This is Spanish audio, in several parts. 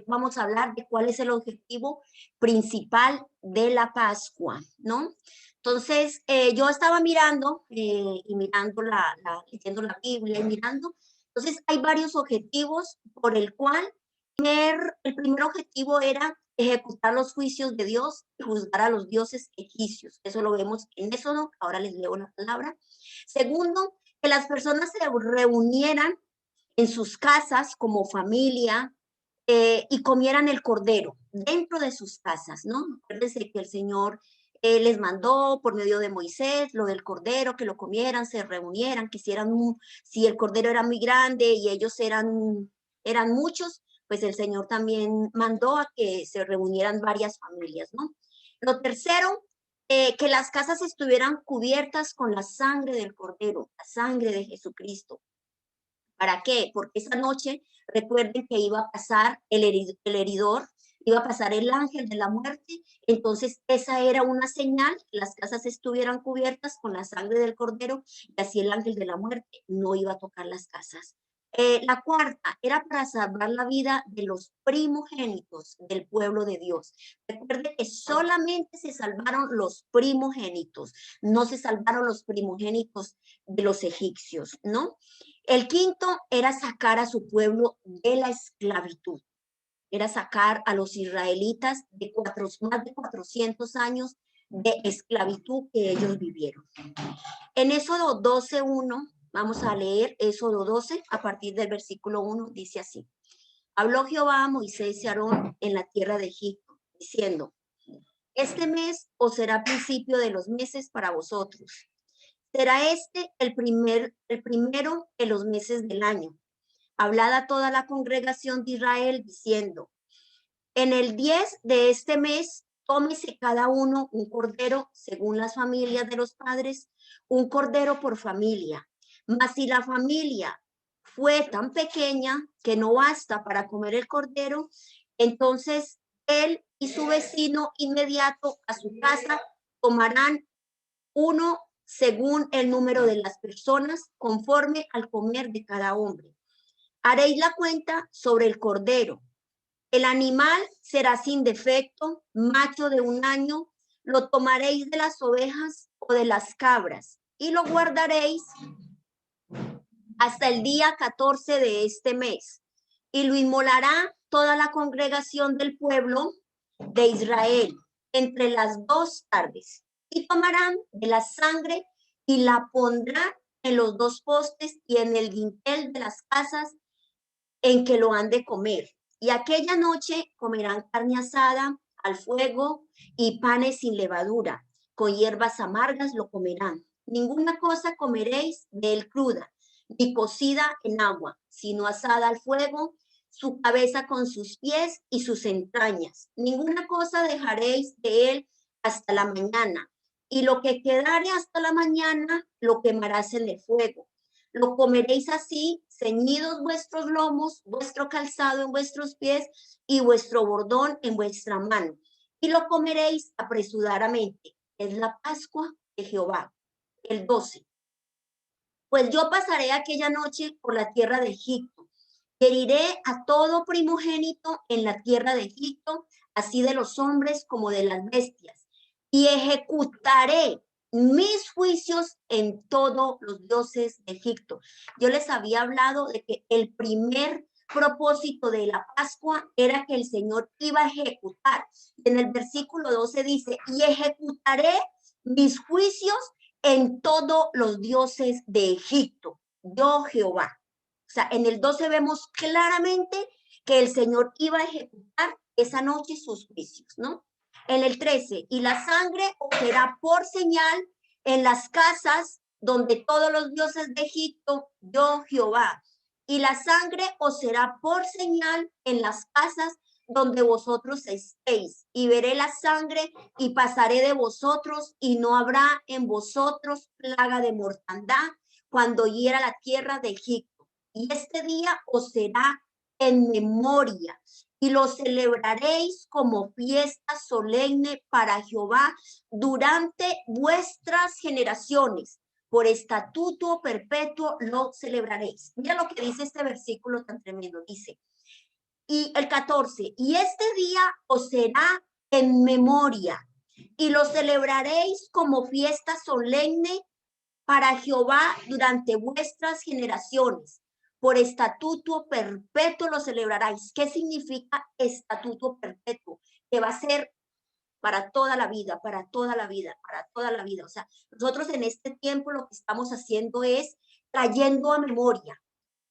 Vamos a hablar de cuál es el objetivo principal de la Pascua, ¿no? Entonces, yo estaba mirando y mirando leyendo la Biblia y mirando. Entonces, hay varios objetivos por el cual el primer objetivo era ejecutar los juicios de Dios y juzgar a los dioses egipcios. Eso lo vemos en Éxodo. Ahora les leo la palabra. Segundo, que las personas se reunieran en sus casas como familia, y comieran el cordero dentro de sus casas, ¿no? Acuérdense que el Señor les mandó por medio de Moisés lo del cordero, que lo comieran, se reunieran, que si el cordero era muy grande y ellos eran muchos, pues el Señor también mandó a que se reunieran varias familias, ¿no? Lo tercero, que las casas estuvieran cubiertas con la sangre del cordero, la sangre de Jesucristo. ¿Para qué? Porque esa noche, recuerden que iba a pasar el heridor, iba a pasar el ángel de la muerte. Entonces, esa era una señal, que las casas estuvieran cubiertas con la sangre del cordero, y así el ángel de la muerte no iba a tocar las casas. La cuarta era para salvar la vida de los primogénitos del pueblo de Dios. Recuerde que solamente se salvaron los primogénitos, no se salvaron los primogénitos de los egipcios, ¿no? El quinto era sacar a su pueblo de la esclavitud, era sacar a los israelitas de más de 400 años de esclavitud que ellos vivieron. En Éxodo 12:1, vamos a leer Éxodo 12 a partir del versículo 1, dice así. Habló Jehová a Moisés y a Aarón en la tierra de Egipto, diciendo, este mes os será principio de los meses para vosotros. Será este el primero de los meses del año. Hablad a toda la congregación de Israel diciendo, en el 10 de este mes, tómese cada uno un cordero según las familias de los padres, un cordero por familia. Mas si la familia fue tan pequeña que no basta para comer el cordero, entonces él y su vecino inmediato a su casa tomarán uno según el número de las personas, conforme al comer de cada hombre. Haréis la cuenta sobre el cordero. El animal será sin defecto, macho de 1 año, lo tomaréis de las ovejas o de las cabras y lo guardaréis hasta el día 14 de este mes y lo inmolará toda la congregación del pueblo de Israel entre las 2 tardes y tomarán de la sangre y la pondrán en los 2 postes y en el dintel de las casas en que lo han de comer. Y aquella noche comerán carne asada al fuego y panes sin levadura, con hierbas amargas lo comerán. Ninguna cosa comeréis de él cruda, ni cocida en agua, sino asada al fuego, su cabeza con sus pies y sus entrañas. Ninguna cosa dejaréis de él hasta la mañana, y lo que quedare hasta la mañana lo quemarás en el fuego. Lo comeréis así, ceñidos vuestros lomos, vuestro calzado en vuestros pies y vuestro bordón en vuestra mano. Y lo comeréis apresuradamente. Es la Pascua de Jehová. El 12. Pues yo pasaré aquella noche por la tierra de Egipto. Heriré a todo primogénito en la tierra de Egipto, así de los hombres como de las bestias. Y ejecutaré mis juicios en todos los dioses de Egipto. Yo les había hablado de que el primer propósito de la Pascua era que el Señor iba a ejecutar. En el versículo 12 dice, y ejecutaré mis juicios en todos los dioses de Egipto. Yo Jehová. O sea, en el 12 vemos claramente que el Señor iba a ejecutar esa noche sus juicios, ¿no? En el 13, y la sangre será por señal en las casas donde todos los dioses de Egipto, yo Jehová. Y la sangre os será por señal en las casas donde vosotros estéis. Y veré la sangre y pasaré de vosotros y no habrá en vosotros plaga de mortandad cuando hiera la tierra de Egipto. Y este día os será en memoria y lo celebraréis como fiesta solemne para Jehová durante vuestras generaciones. Por estatuto perpetuo lo celebraréis. Mira lo que dice este versículo tan tremendo. Dice, Y el 14, y este día os será en memoria y lo celebraréis como fiesta solemne para Jehová durante vuestras generaciones. Por estatuto perpetuo lo celebraréis. ¿Qué significa estatuto perpetuo? Que va a ser para toda la vida, para toda la vida, para toda la vida. O sea, nosotros en este tiempo lo que estamos haciendo es trayendo a memoria,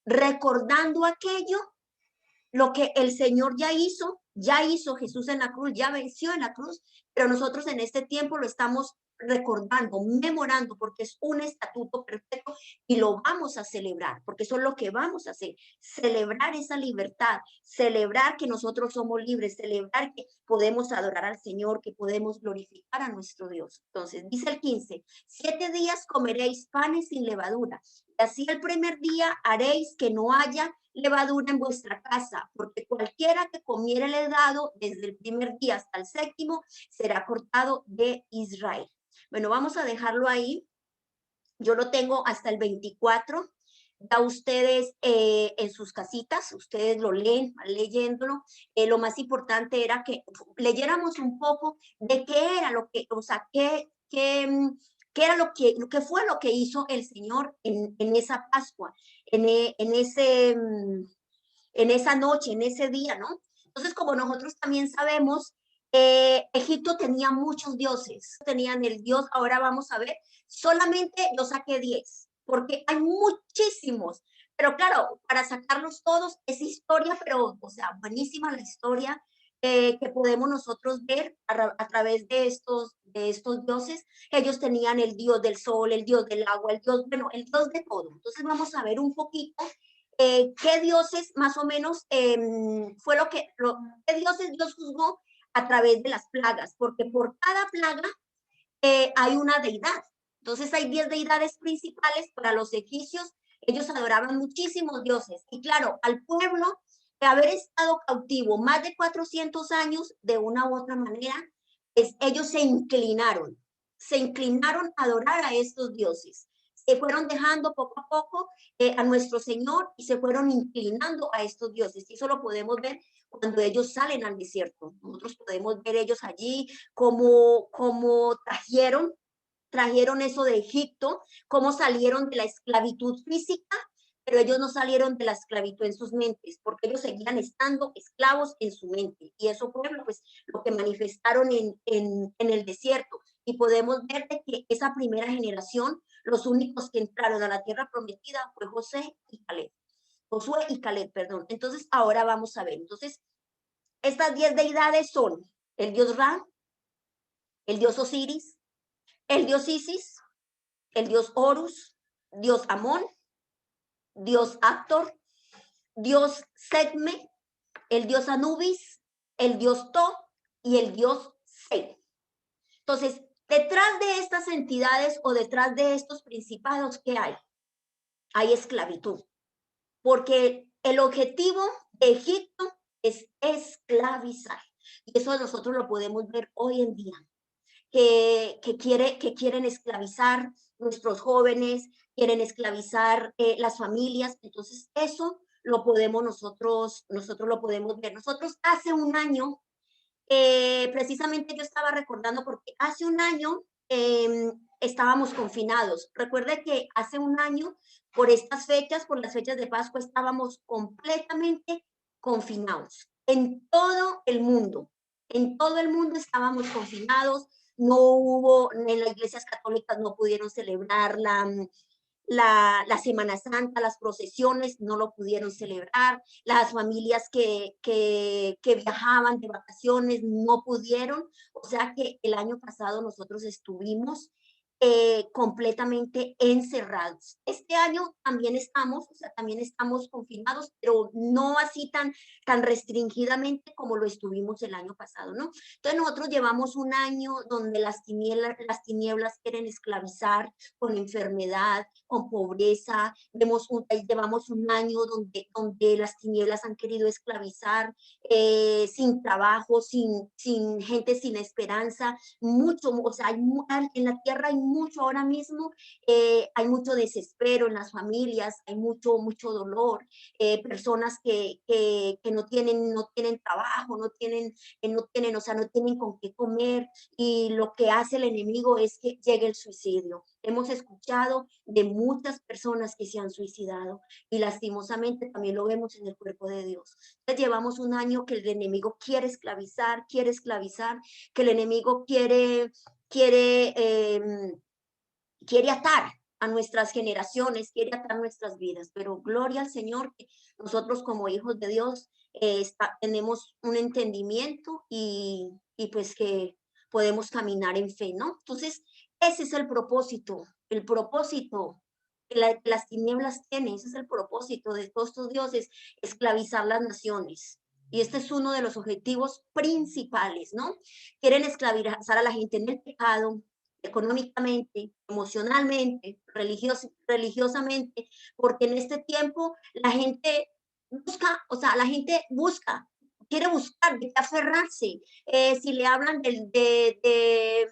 recordando aquello, lo que el Señor ya hizo Jesús en la cruz, ya venció en la cruz, pero nosotros en este tiempo lo estamos recordando, memorando, porque es un estatuto perfecto y lo vamos a celebrar, porque eso es lo que vamos a hacer, celebrar esa libertad, celebrar que nosotros somos libres, celebrar que podemos adorar al Señor, que podemos glorificar a nuestro Dios. Entonces, dice el 15, 7 días comeréis panes sin levadura, y así el primer día haréis que no haya levadura en vuestra casa, porque cualquiera que comiere el helado desde el primer día hasta el séptimo será cortado de Israel. Bueno, vamos a dejarlo ahí. Yo lo tengo hasta el 24. Ya ustedes en sus casitas, ustedes lo leen, van leyéndolo. Lo más importante era que leyéramos un poco de qué era lo que, o sea, qué era lo que fue lo que hizo el Señor en esa Pascua, en esa noche, en ese día, ¿no? Entonces, como nosotros también sabemos, Egipto tenía muchos dioses, tenían el dios, ahora vamos a ver, solamente yo saqué 10, porque hay muchísimos, pero claro, para sacarlos todos es historia, pero, o sea, buenísima la historia que podemos nosotros ver a través de estos dioses. Ellos tenían el dios del sol, el dios del agua, el dios, bueno, el dios de todo. Entonces vamos a ver un poquito qué dioses más o menos fue qué dioses Dios juzgó a través de las plagas, porque por cada plaga hay una deidad. Entonces hay 10 deidades principales para los egipcios. Ellos adoraban muchísimos dioses. Y claro, al pueblo de haber estado cautivo más de 400 años, de una u otra manera, pues ellos se inclinaron a adorar a estos dioses. Se fueron dejando poco a poco a nuestro Señor y se fueron inclinando a estos dioses. Y eso lo podemos ver cuando ellos salen al desierto. Nosotros podemos ver ellos allí como trajeron eso de Egipto, cómo salieron de la esclavitud física, pero ellos no salieron de la esclavitud en sus mentes, porque ellos seguían estando esclavos en su mente. Y eso fue pues, lo que manifestaron en el desierto. Y podemos ver que esa primera generación, los únicos que entraron a la tierra prometida fue Josué y Caleb, perdón. Entonces, ahora vamos a ver. Entonces, estas 10 deidades son el dios Ra, el dios Osiris, el dios Isis, el dios Horus, dios Amón, dios Actor, dios Setme, el dios Anubis, el dios To y el dios Set. Entonces, detrás de estas entidades o detrás de estos principados, ¿qué hay? Hay esclavitud, porque el objetivo de Egipto es esclavizar. Y eso nosotros lo podemos ver hoy en día. Que quieren esclavizar nuestros jóvenes, quieren esclavizar las familias. Entonces, eso lo podemos nosotros lo podemos ver. Nosotros hace un año, precisamente yo estaba recordando porque hace un año estábamos confinados. Recuerde que hace un año, por estas fechas, por las fechas de Pascua, estábamos completamente confinados en todo el mundo. En todo el mundo estábamos confinados, no hubo, en las iglesias católicas no pudieron celebrar la Semana Santa, las procesiones no lo pudieron celebrar, las familias que viajaban de vacaciones no pudieron, o sea que el año pasado nosotros estuvimos completamente encerrados. Este año también estamos, o sea, también estamos confinados, pero no así tan restringidamente como lo estuvimos el año pasado, ¿no? Entonces nosotros llevamos un año donde las tinieblas quieren esclavizar con enfermedad, con pobreza, llevamos un año donde las tinieblas han querido esclavizar, sin trabajo, sin gente sin esperanza, mucho, o sea, en la tierra hay mucho ahora mismo, hay mucho desespero en las familias, hay mucho dolor, personas que no tienen trabajo, o sea, no tienen con qué comer, y lo que hace el enemigo es que llegue el suicidio. Hemos escuchado de muchas personas que se han suicidado y lastimosamente también lo vemos en el cuerpo de Dios. Entonces, llevamos un año que el enemigo quiere esclavizar, que el enemigo quiere atar a nuestras generaciones, quiere atar nuestras vidas, pero gloria al Señor que nosotros como hijos de Dios tenemos un entendimiento y pues que podemos caminar en fe, ¿no? Entonces, ese es el propósito que las tinieblas tienen, ese es el propósito de todos estos dioses, esclavizar las naciones. Y este es uno de los objetivos principales, ¿no? Quieren esclavizar a la gente en el pecado, económicamente, emocionalmente, religiosamente, porque en este tiempo la gente busca, o sea, la gente busca, quiere buscar, de qué aferrarse. Si le hablan que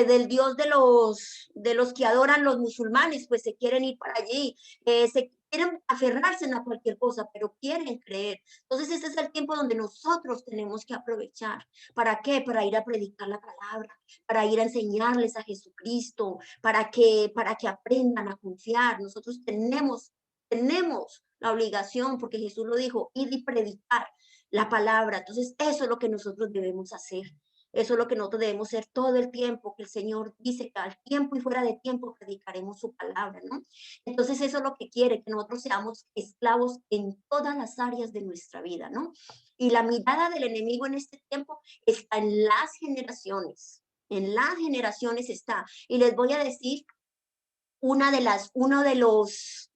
del Dios de los que adoran los musulmanes, pues se quieren ir para allí, se quieren aferrarse a cualquier cosa, pero quieren creer. Entonces, este es el tiempo donde nosotros tenemos que aprovechar. ¿Para qué? Para ir a predicar la palabra, para ir a enseñarles a Jesucristo, para que aprendan a confiar. Nosotros tenemos la obligación, porque Jesús lo dijo, ir y predicar la palabra. Entonces, eso es lo que nosotros debemos hacer. Eso es lo que nosotros debemos hacer todo el tiempo, que el Señor dice que al tiempo y fuera de tiempo predicaremos su palabra, ¿no? Entonces, eso es lo que quiere, que nosotros seamos esclavos en todas las áreas de nuestra vida, ¿no? Y la mirada del enemigo en este tiempo está en las generaciones está. Y les voy a decir uno de los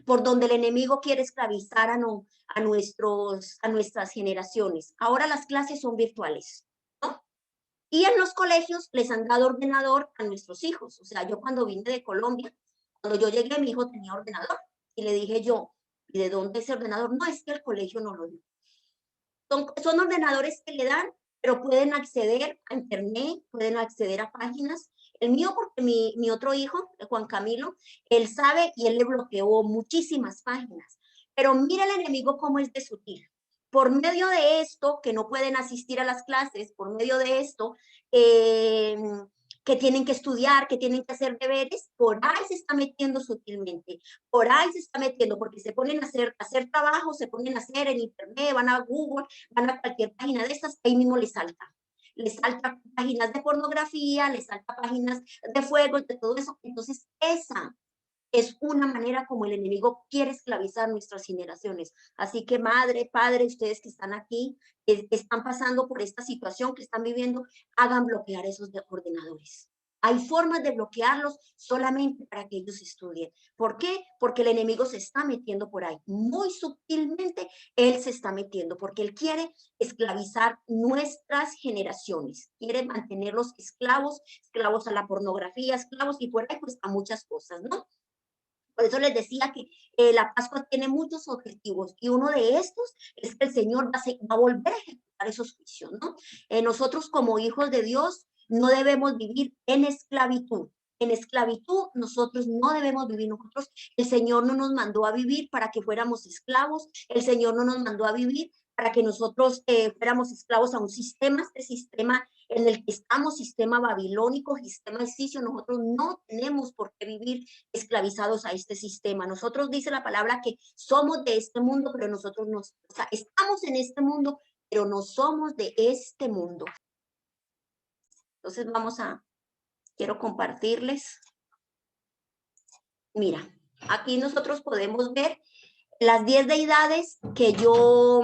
por donde el enemigo quiere esclavizar a nuestras generaciones. Ahora las clases son virtuales, ¿no? Y en los colegios les han dado ordenador a nuestros hijos. O sea, yo cuando vine de Colombia, cuando yo llegué, mi hijo tenía ordenador. Y le dije yo, ¿y de dónde es el ordenador? No, es que el colegio no lo dio. Son ordenadores que le dan, pero pueden acceder a internet, pueden acceder a páginas. El mío, porque mi otro hijo, Juan Camilo, él sabe y él le bloqueó muchísimas páginas. Pero mira el enemigo cómo es de sutil. Por medio de esto, que no pueden asistir a las clases, por medio de esto, eh, que tienen que estudiar, que tienen que hacer deberes, por ahí se está metiendo sutilmente, por ahí se está metiendo, porque se ponen a hacer trabajo, se ponen a hacer en internet, van a Google, van a cualquier página de estas, ahí mismo les salta páginas de pornografía, les salta páginas de fuego, de todo eso. Entonces, esa es una manera como el enemigo quiere esclavizar nuestras generaciones. Así que madre, padre, ustedes que están aquí, que están pasando por esta situación, que están viviendo, hagan bloquear esos ordenadores. Hay formas de bloquearlos solamente para que ellos estudien. ¿Por qué? Porque el enemigo se está metiendo por ahí. Muy sutilmente, él se está metiendo porque él quiere esclavizar nuestras generaciones. Quiere mantenerlos esclavos, esclavos a la pornografía, esclavos y por ahí pues a muchas cosas, ¿no? Por eso les decía que la Pascua tiene muchos objetivos y uno de estos es que el Señor va a volver a ejecutar esos juicios, ¿no? Nosotros como hijos de Dios no debemos vivir en esclavitud. En esclavitud nosotros no debemos vivir. Nosotros, el Señor no nos mandó a vivir para que fuéramos esclavos. El Señor no nos mandó a vivir para que nosotros fuéramos esclavos a un sistema, este sistema en el que estamos, sistema babilónico, sistema egipcio. Nosotros no tenemos por qué vivir esclavizados a este sistema. Nosotros dice la palabra que somos de este mundo, pero nosotros no, o sea, estamos en este mundo, pero no somos de este mundo. Entonces quiero compartirles. Mira, aquí nosotros podemos ver las 10 deidades que yo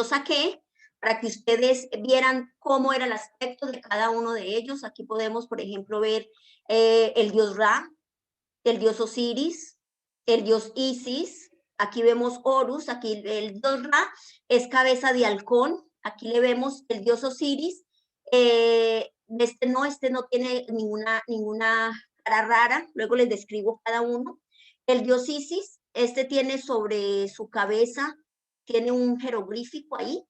saqué para que ustedes vieran cómo era el aspecto de cada uno de ellos. Aquí podemos, por ejemplo, ver el dios Ra, el dios Osiris, el dios Isis, aquí vemos Horus, aquí el dios Ra es cabeza de halcón, aquí le vemos el dios Osiris, este no tiene ninguna cara rara, luego les describo cada uno. El dios Isis, este tiene sobre su cabeza, tiene un jeroglífico ahí.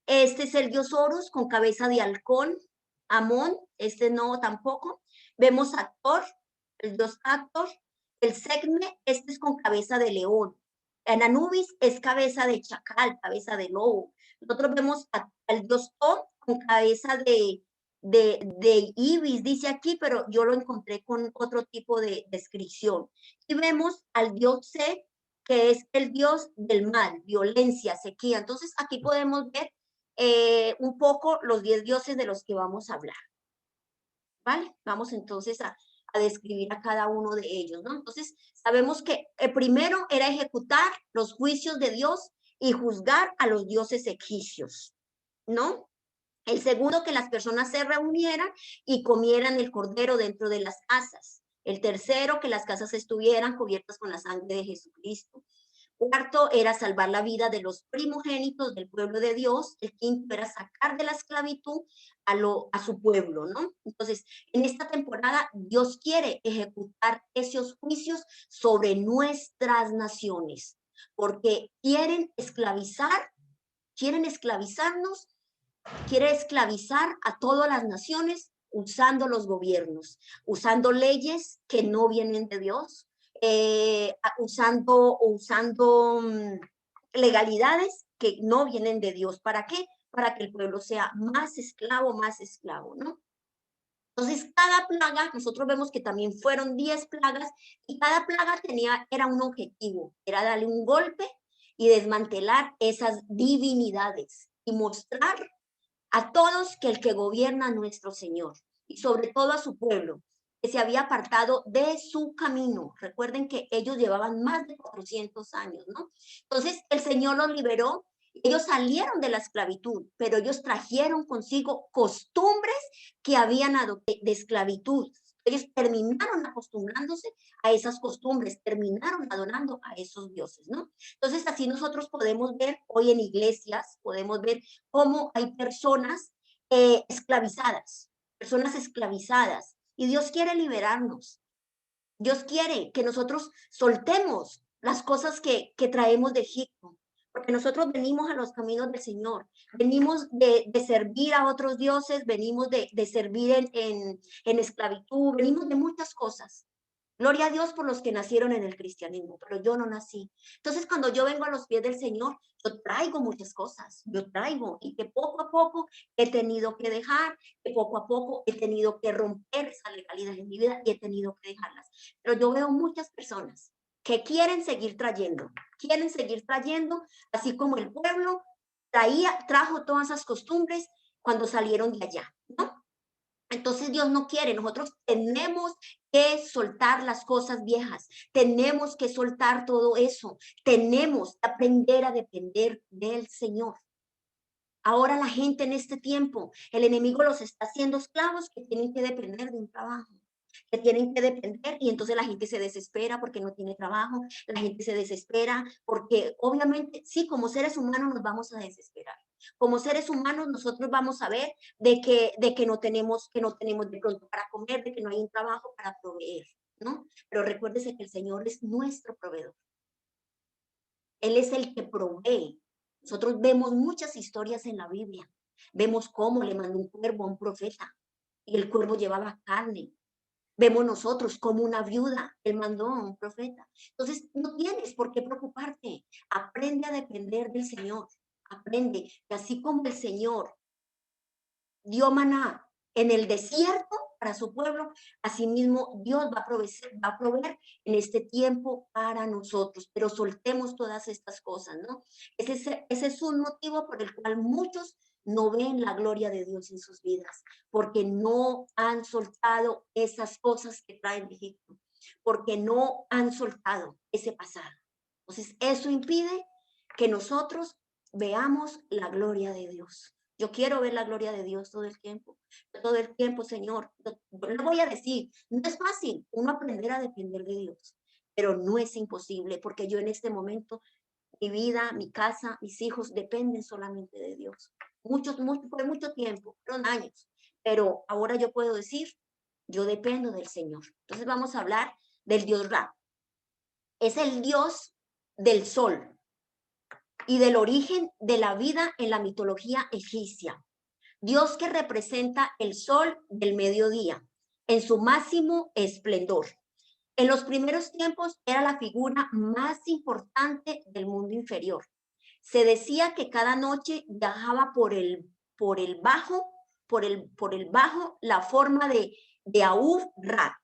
Este es el dios Horus con cabeza de halcón. Amón, este no tampoco. Vemos a Thor, el dios Actor. El Sekhme, este es con cabeza de león. En Anubis es cabeza de chacal, cabeza de lobo. Nosotros vemos al dios Thoth con cabeza de ibis, dice aquí, pero yo lo encontré con otro tipo de descripción. Y vemos al dios Set, que es el dios del mal, violencia, sequía. Entonces aquí podemos ver un poco los 10 dioses de los que vamos a hablar. ¿Vale? Vamos entonces a describir a cada uno de ellos, ¿no? Entonces, sabemos que el primero era ejecutar los juicios de Dios y juzgar a los dioses egipcios, ¿no? El segundo, que las personas se reunieran y comieran el cordero dentro de las casas. El tercero, que las casas estuvieran cubiertas con la sangre de Jesucristo. Cuarto era salvar la vida de los primogénitos del pueblo de Dios. El quinto era sacar de la esclavitud a su pueblo, ¿no? Entonces, en esta temporada Dios quiere ejecutar esos juicios sobre nuestras naciones, porque quieren esclavizarnos, quiere esclavizar a todas las naciones usando los gobiernos, usando leyes que no vienen de Dios, usando legalidades que no vienen de Dios. ¿Para qué? Para que el pueblo sea más esclavo, ¿no? Entonces, cada plaga, nosotros vemos que también fueron 10 plagas y cada plaga era un objetivo, era darle un golpe y desmantelar esas divinidades y mostrar a todos que el que gobierna es nuestro Señor y sobre todo a su pueblo, que se había apartado de su camino. Recuerden que ellos llevaban más de 400 años, ¿no? Entonces el Señor los liberó, ellos salieron de la esclavitud, pero ellos trajeron consigo costumbres que habían adoptado de esclavitud. Ellos terminaron acostumbrándose a esas costumbres, terminaron adorando a esos dioses, ¿no? Entonces así nosotros podemos ver hoy en iglesias, podemos ver cómo hay personas esclavizadas, y Dios quiere liberarnos. Dios quiere que nosotros soltemos las cosas que traemos de Egipto, porque nosotros venimos a los caminos del Señor, venimos de servir a otros dioses, venimos de servir en esclavitud, venimos de muchas cosas. Gloria a Dios por los que nacieron en el cristianismo, pero yo no nací. Entonces, cuando yo vengo a los pies del Señor, yo traigo muchas cosas, yo traigo, y que poco a poco he tenido que dejar, que poco a poco he tenido que romper esas legalidades en mi vida y he tenido que dejarlas. Pero yo veo muchas personas que quieren seguir trayendo, así como el pueblo trajo todas esas costumbres cuando salieron de allá, ¿no? Entonces Dios no quiere, nosotros tenemos que soltar las cosas viejas, tenemos que soltar todo eso, tenemos que aprender a depender del Señor. Ahora la gente en este tiempo, el enemigo los está haciendo esclavos que tienen que depender de un trabajo, que tienen que depender, y entonces la gente se desespera porque no tiene trabajo, la gente se desespera porque obviamente sí, como seres humanos nos vamos a desesperar. Como seres humanos nosotros vamos a ver de que no tenemos de pronto para comer, de que no hay un trabajo para proveer, ¿no? Pero recuérdese que el Señor es nuestro proveedor. Él es el que provee. Nosotros vemos muchas historias en la Biblia. Vemos cómo le mandó un cuervo a un profeta y el cuervo llevaba carne. Vemos nosotros como una viuda, él mandó a un profeta. Entonces, no tienes por qué preocuparte. Aprende a depender del Señor. Aprende que así como el Señor dio maná en el desierto para su pueblo, asimismo Dios va a proveer en este tiempo para nosotros, pero soltemos todas estas cosas, ¿no? Ese es un motivo por el cual muchos no ven la gloria de Dios en sus vidas, porque no han soltado esas cosas que traen de Egipto, porque no han soltado ese pasado. Entonces, eso impide que nosotros veamos la gloria de Dios. Yo quiero ver la gloria de Dios todo el tiempo, Señor. Lo voy a decir, no es fácil uno aprender a depender de Dios, pero no es imposible, porque yo en este momento, mi vida, mi casa, mis hijos dependen solamente de Dios. Por mucho tiempo, fueron años, pero ahora yo puedo decir, yo dependo del Señor. Entonces vamos a hablar del Dios Ra. Es el Dios del sol y del origen de la vida en la mitología egipcia. Dios que representa el sol del mediodía en su máximo esplendor. En los primeros tiempos era la figura más importante del mundo inferior. Se decía que cada noche viajaba por el bajo, por el bajo, la forma de Ahura,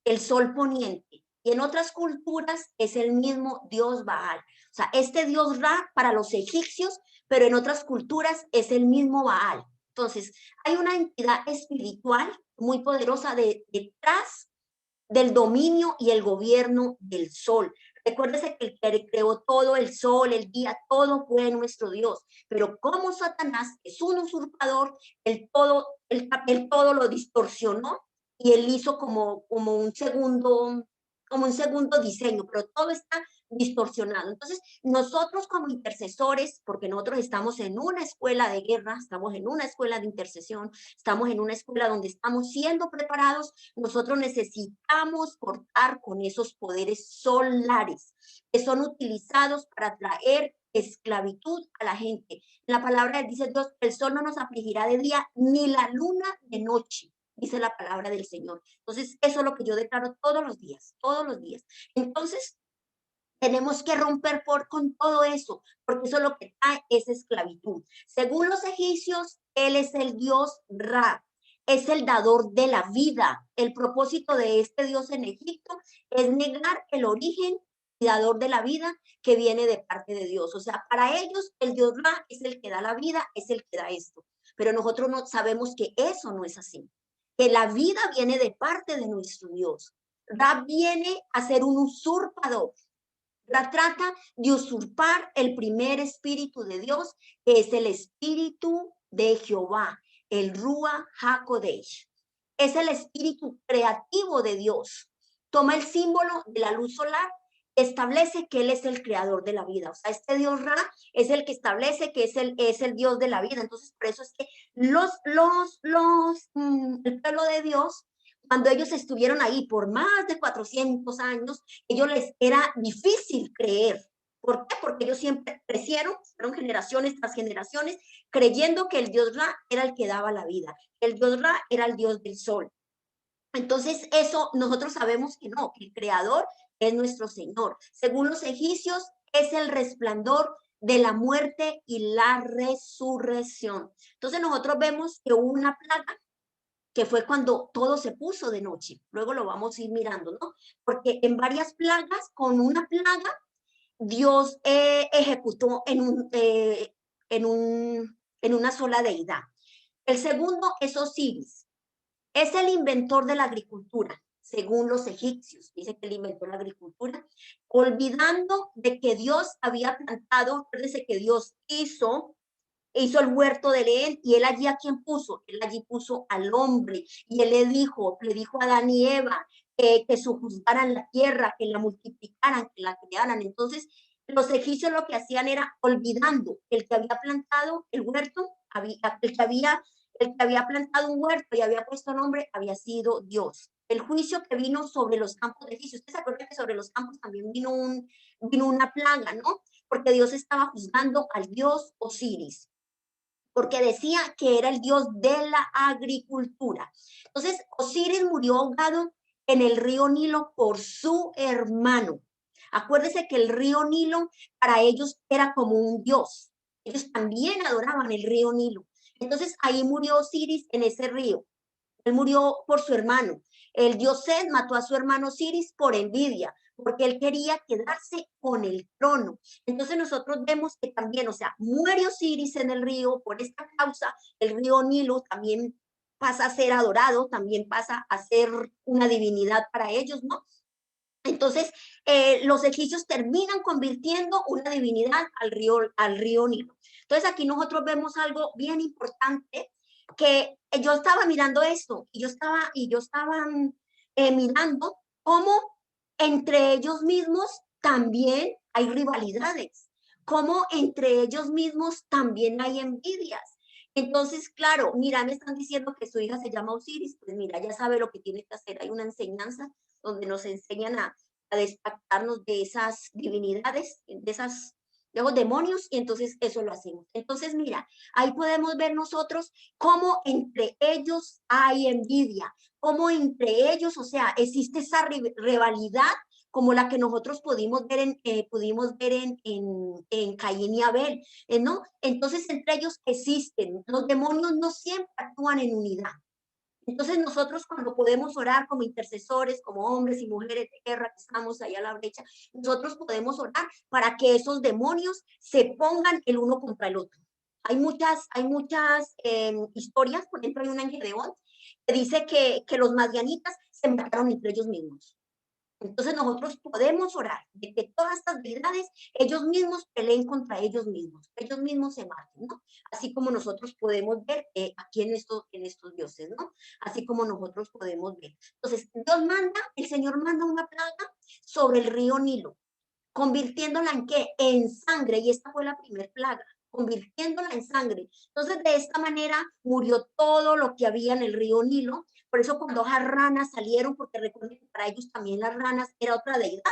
el sol poniente. Y en otras culturas es el mismo dios Baal. O sea, este dios Ra para los egipcios, pero en otras culturas es el mismo Baal. Entonces, hay una entidad espiritual muy poderosa detrás del dominio y el gobierno del sol. Recuérdese que el que creó todo, el sol, el día, todo fue nuestro Dios. Pero como Satanás es un usurpador, el todo lo distorsionó y él hizo como un segundo diseño, pero todo está distorsionado. Entonces, nosotros como intercesores, porque nosotros estamos en una escuela de guerra, estamos en una escuela de intercesión, estamos en una escuela donde estamos siendo preparados, nosotros necesitamos cortar con esos poderes solares que son utilizados para traer esclavitud a la gente. En la palabra dice Dios, el sol no nos afligirá de día ni la luna de noche, dice la palabra del Señor. Entonces, eso es lo que yo declaro todos los días, todos los días. Entonces, tenemos que romper con todo eso, porque eso es lo que trae esa esclavitud. Según los egipcios, él es el dios Ra, es el dador de la vida. El propósito de este dios en Egipto es negar el origen y dador de la vida que viene de parte de Dios. O sea, para ellos el dios Ra es el que da la vida, es el que da esto. Pero nosotros no sabemos que eso no es así, que la vida viene de parte de nuestro Dios. Ra viene a ser un usurpador. La trata de usurpar el primer espíritu de Dios, que es el espíritu de Jehová, el Ruach HaKodesh. Es el espíritu creativo de Dios. Toma el símbolo de la luz solar, establece que Él es el creador de la vida. O sea, este Dios Ra es el que establece que es el Dios de la vida. Entonces, por eso es que el pueblo de Dios, cuando ellos estuvieron ahí por más de 400 años, ellos les era difícil creer. ¿Por qué? Porque ellos siempre crecieron, fueron generaciones tras generaciones, creyendo que el Dios Ra era el que daba la vida. El Dios Ra era el Dios del sol. Entonces, eso nosotros sabemos que no, que el creador es nuestro Señor. Según los egipcios, es el resplandor de la muerte y la resurrección. Entonces, nosotros vemos que hubo una plaga que fue cuando todo se puso de noche. Luego lo vamos a ir mirando, ¿no? Porque en varias plagas, con una plaga, Dios ejecutó en una sola deidad. El segundo es Osiris. Es el inventor de la agricultura, según los egipcios. Dice que él inventó la agricultura, olvidando de que Dios había plantado, acuérdense que Dios hizo el huerto de Edén y él allí a quién puso, él allí puso al hombre y él le dijo a Adán y Eva que sojuzgaran la tierra, que la multiplicaran, que la crearan. Entonces, los egipcios lo que hacían era olvidando que el que había plantado el huerto, el que había plantado un huerto y había puesto nombre, había sido Dios. El juicio que vino sobre los campos de Egipcio, usted se acuerda que sobre los campos también vino una plaga, ¿no? Porque Dios estaba juzgando al dios Osiris, porque decía que era el dios de la agricultura. Entonces, Osiris murió ahogado en el río Nilo por su hermano. Acuérdese que el río Nilo para ellos era como un dios. Ellos también adoraban el río Nilo. Entonces, ahí murió Osiris en ese río. Él murió por su hermano. El dios Set mató a su hermano Osiris por envidia, porque él quería quedarse con el trono. Entonces nosotros vemos que también, o sea, muere Osiris en el río por esta causa, el río Nilo también pasa a ser adorado, también pasa a ser una divinidad para ellos, ¿no? Entonces, los egipcios terminan convirtiendo una divinidad al río Nilo. Entonces, aquí nosotros vemos algo bien importante, que yo estaba mirando esto y yo estaba mirando cómo entre ellos mismos también hay rivalidades, cómo entre ellos mismos también hay envidias. Entonces, claro, mira, me están diciendo que su hija se llama Osiris, pues mira, ya sabe lo que tiene que hacer. Hay una enseñanza donde nos enseñan a despactarnos de esas divinidades, Los demonios, y entonces eso lo hacemos. Entonces, mira, ahí podemos ver nosotros cómo entre ellos hay envidia, cómo entre ellos, o sea, existe esa rivalidad como la que nosotros pudimos ver en Caín y Abel, ¿no? Entonces, entre ellos existen, los demonios no siempre actúan en unidad. Entonces nosotros cuando podemos orar como intercesores, como hombres y mujeres de guerra que estamos ahí a la brecha, nosotros podemos orar para que esos demonios se pongan el uno contra el otro. Hay muchas historias, por ejemplo, hay una en Gedeón que dice que los madianitas se mataron entre ellos mismos. Entonces nosotros podemos orar de que todas estas deidades, ellos mismos peleen contra ellos mismos se maten, ¿no? Así como nosotros podemos ver aquí en estos dioses, ¿no? Así como nosotros podemos ver. Entonces, el Señor manda una plaga sobre el río Nilo, convirtiéndola en qué? En sangre, y esta fue la primera plaga, convirtiéndola en sangre. Entonces, de esta manera murió todo lo que había en el río Nilo. Por eso cuando esas ranas salieron, porque recuerden que para ellos también las ranas era otra deidad.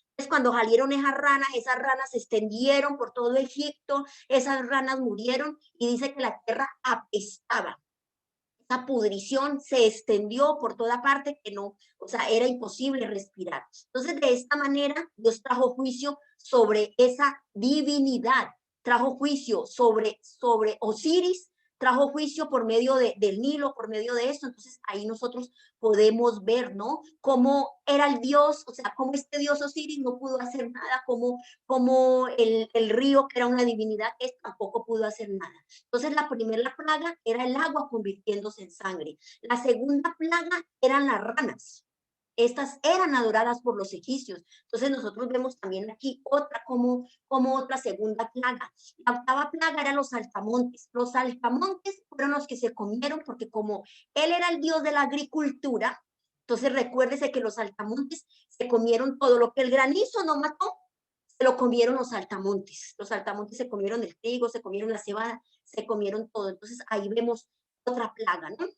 Entonces, cuando salieron esas ranas se extendieron por todo Egipto, esas ranas murieron y dice que la tierra apestaba. Esa pudrición se extendió por toda parte que no, o sea, era imposible respirar. Entonces, de esta manera, Dios trajo juicio sobre esa divinidad, trajo juicio sobre Osiris, trajo juicio por medio del Nilo, por medio de esto. Entonces, ahí nosotros podemos ver, ¿no? Cómo era el Dios, o sea, cómo este Dios Osiris no pudo hacer nada, cómo el río, que era una divinidad, tampoco pudo hacer nada. Entonces, la primera plaga era el agua convirtiéndose en sangre. La segunda plaga eran las ranas. Estas eran adoradas por los egipcios. Entonces nosotros vemos también aquí otra como otra segunda plaga. La octava plaga eran los saltamontes. Los saltamontes fueron los que se comieron porque como él era el dios de la agricultura, entonces recuérdese que los saltamontes se comieron todo lo que el granizo no mató, se lo comieron los saltamontes. Los saltamontes se comieron el trigo, se comieron la cebada, se comieron todo. Entonces ahí vemos otra plaga, ¿no?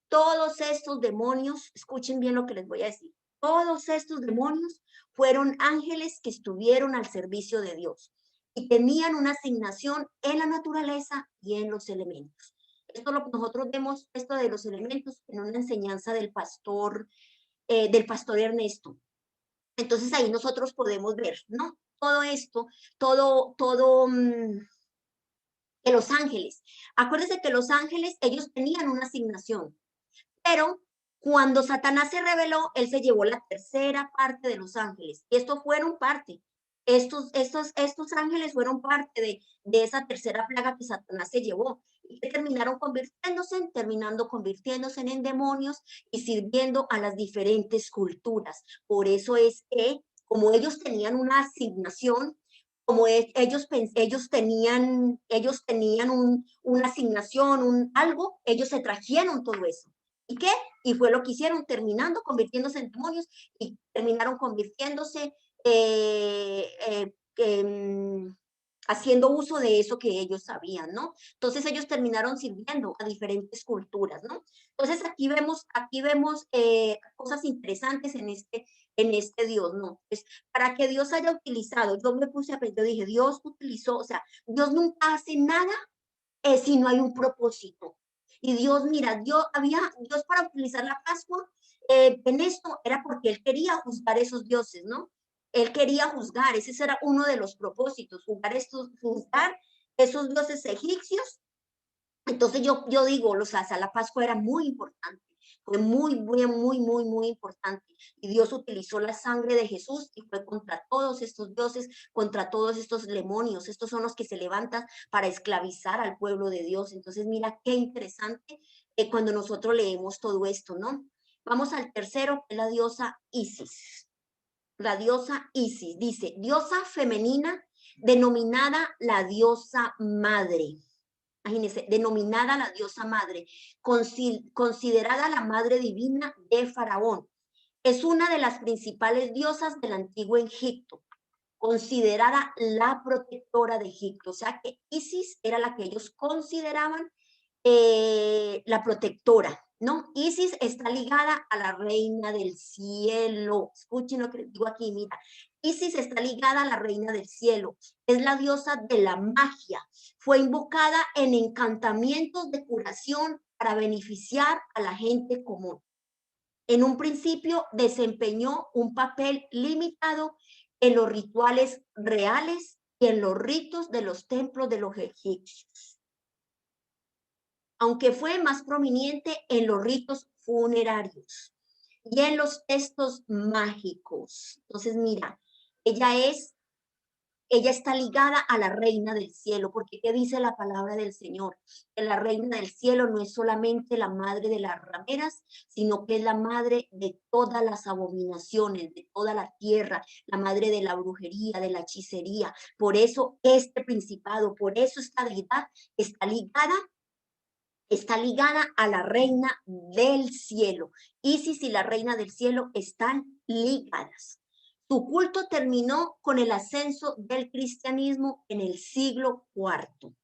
Todos estos demonios, escuchen bien lo que les voy a decir, todos estos demonios fueron ángeles que estuvieron al servicio de Dios y tenían una asignación en la naturaleza y en los elementos. Esto lo que nosotros vemos, esto de los elementos, en una enseñanza del pastor Ernesto. Entonces ahí nosotros podemos ver, ¿no? Todo esto, de los ángeles. Acuérdense que los ángeles, ellos tenían una asignación, pero cuando Satanás se rebeló, él se llevó la tercera parte de los ángeles. Y estos fueron parte. Estos ángeles fueron parte de esa tercera plaga que Satanás se llevó. Y que terminando convirtiéndose en demonios y sirviendo a las diferentes culturas. Por eso es que, como ellos tenían una asignación, ellos tenían una asignación, algo, ellos se trajeron todo eso. ¿Y qué? Y fue lo que hicieron, terminando convirtiéndose en demonios y terminaron convirtiéndose, haciendo uso de eso que ellos sabían, ¿no? Entonces ellos terminaron sirviendo a diferentes culturas, ¿no? Entonces aquí vemos cosas interesantes en este Dios, ¿no? Pues, para que Dios haya utilizado, yo me puse a pensar, yo dije, Dios utilizó, o sea, Dios nunca hace nada si no hay un propósito. Y Dios, mira, Dios para utilizar la Pascua en esto era porque él quería juzgar esos dioses, ¿no? Él quería juzgar, ese era uno de los propósitos, juzgar esos dioses egipcios. Entonces yo digo, o sea, la Pascua era muy importante, fue muy importante. Y Dios utilizó la sangre de Jesús y fue contra todos estos dioses, contra todos estos demonios. Estos son los que se levantan para esclavizar al pueblo de Dios. Entonces mira qué interesante cuando nosotros leemos todo esto, ¿no? Vamos al tercero, que es la diosa Isis. La diosa Isis dice, diosa femenina denominada la diosa madre. Imagínense, denominada la diosa madre, considerada la madre divina de Faraón. Es una de las principales diosas del antiguo Egipto, considerada la protectora de Egipto. O sea que Isis era la que ellos consideraban la protectora, ¿no? Isis está ligada a la reina del cielo. Escuchen lo que les digo aquí, mira. Isis está ligada a la reina del cielo, es la diosa de la magia. Fue invocada en encantamientos de curación para beneficiar a la gente común. En un principio desempeñó un papel limitado en los rituales reales y en los ritos de los templos de los egipcios, aunque fue más prominente en los ritos funerarios y en los textos mágicos. Entonces, mira, ella está ligada a la reina del cielo, porque ¿qué dice la palabra del Señor? Que la reina del cielo no es solamente la madre de las rameras, sino que es la madre de todas las abominaciones, de toda la tierra, la madre de la brujería, de la hechicería. Por eso este principado, por eso esta deidad está ligada a la reina del cielo. Isis y la reina del cielo están ligadas. Su culto terminó con el ascenso del cristianismo en el siglo IV.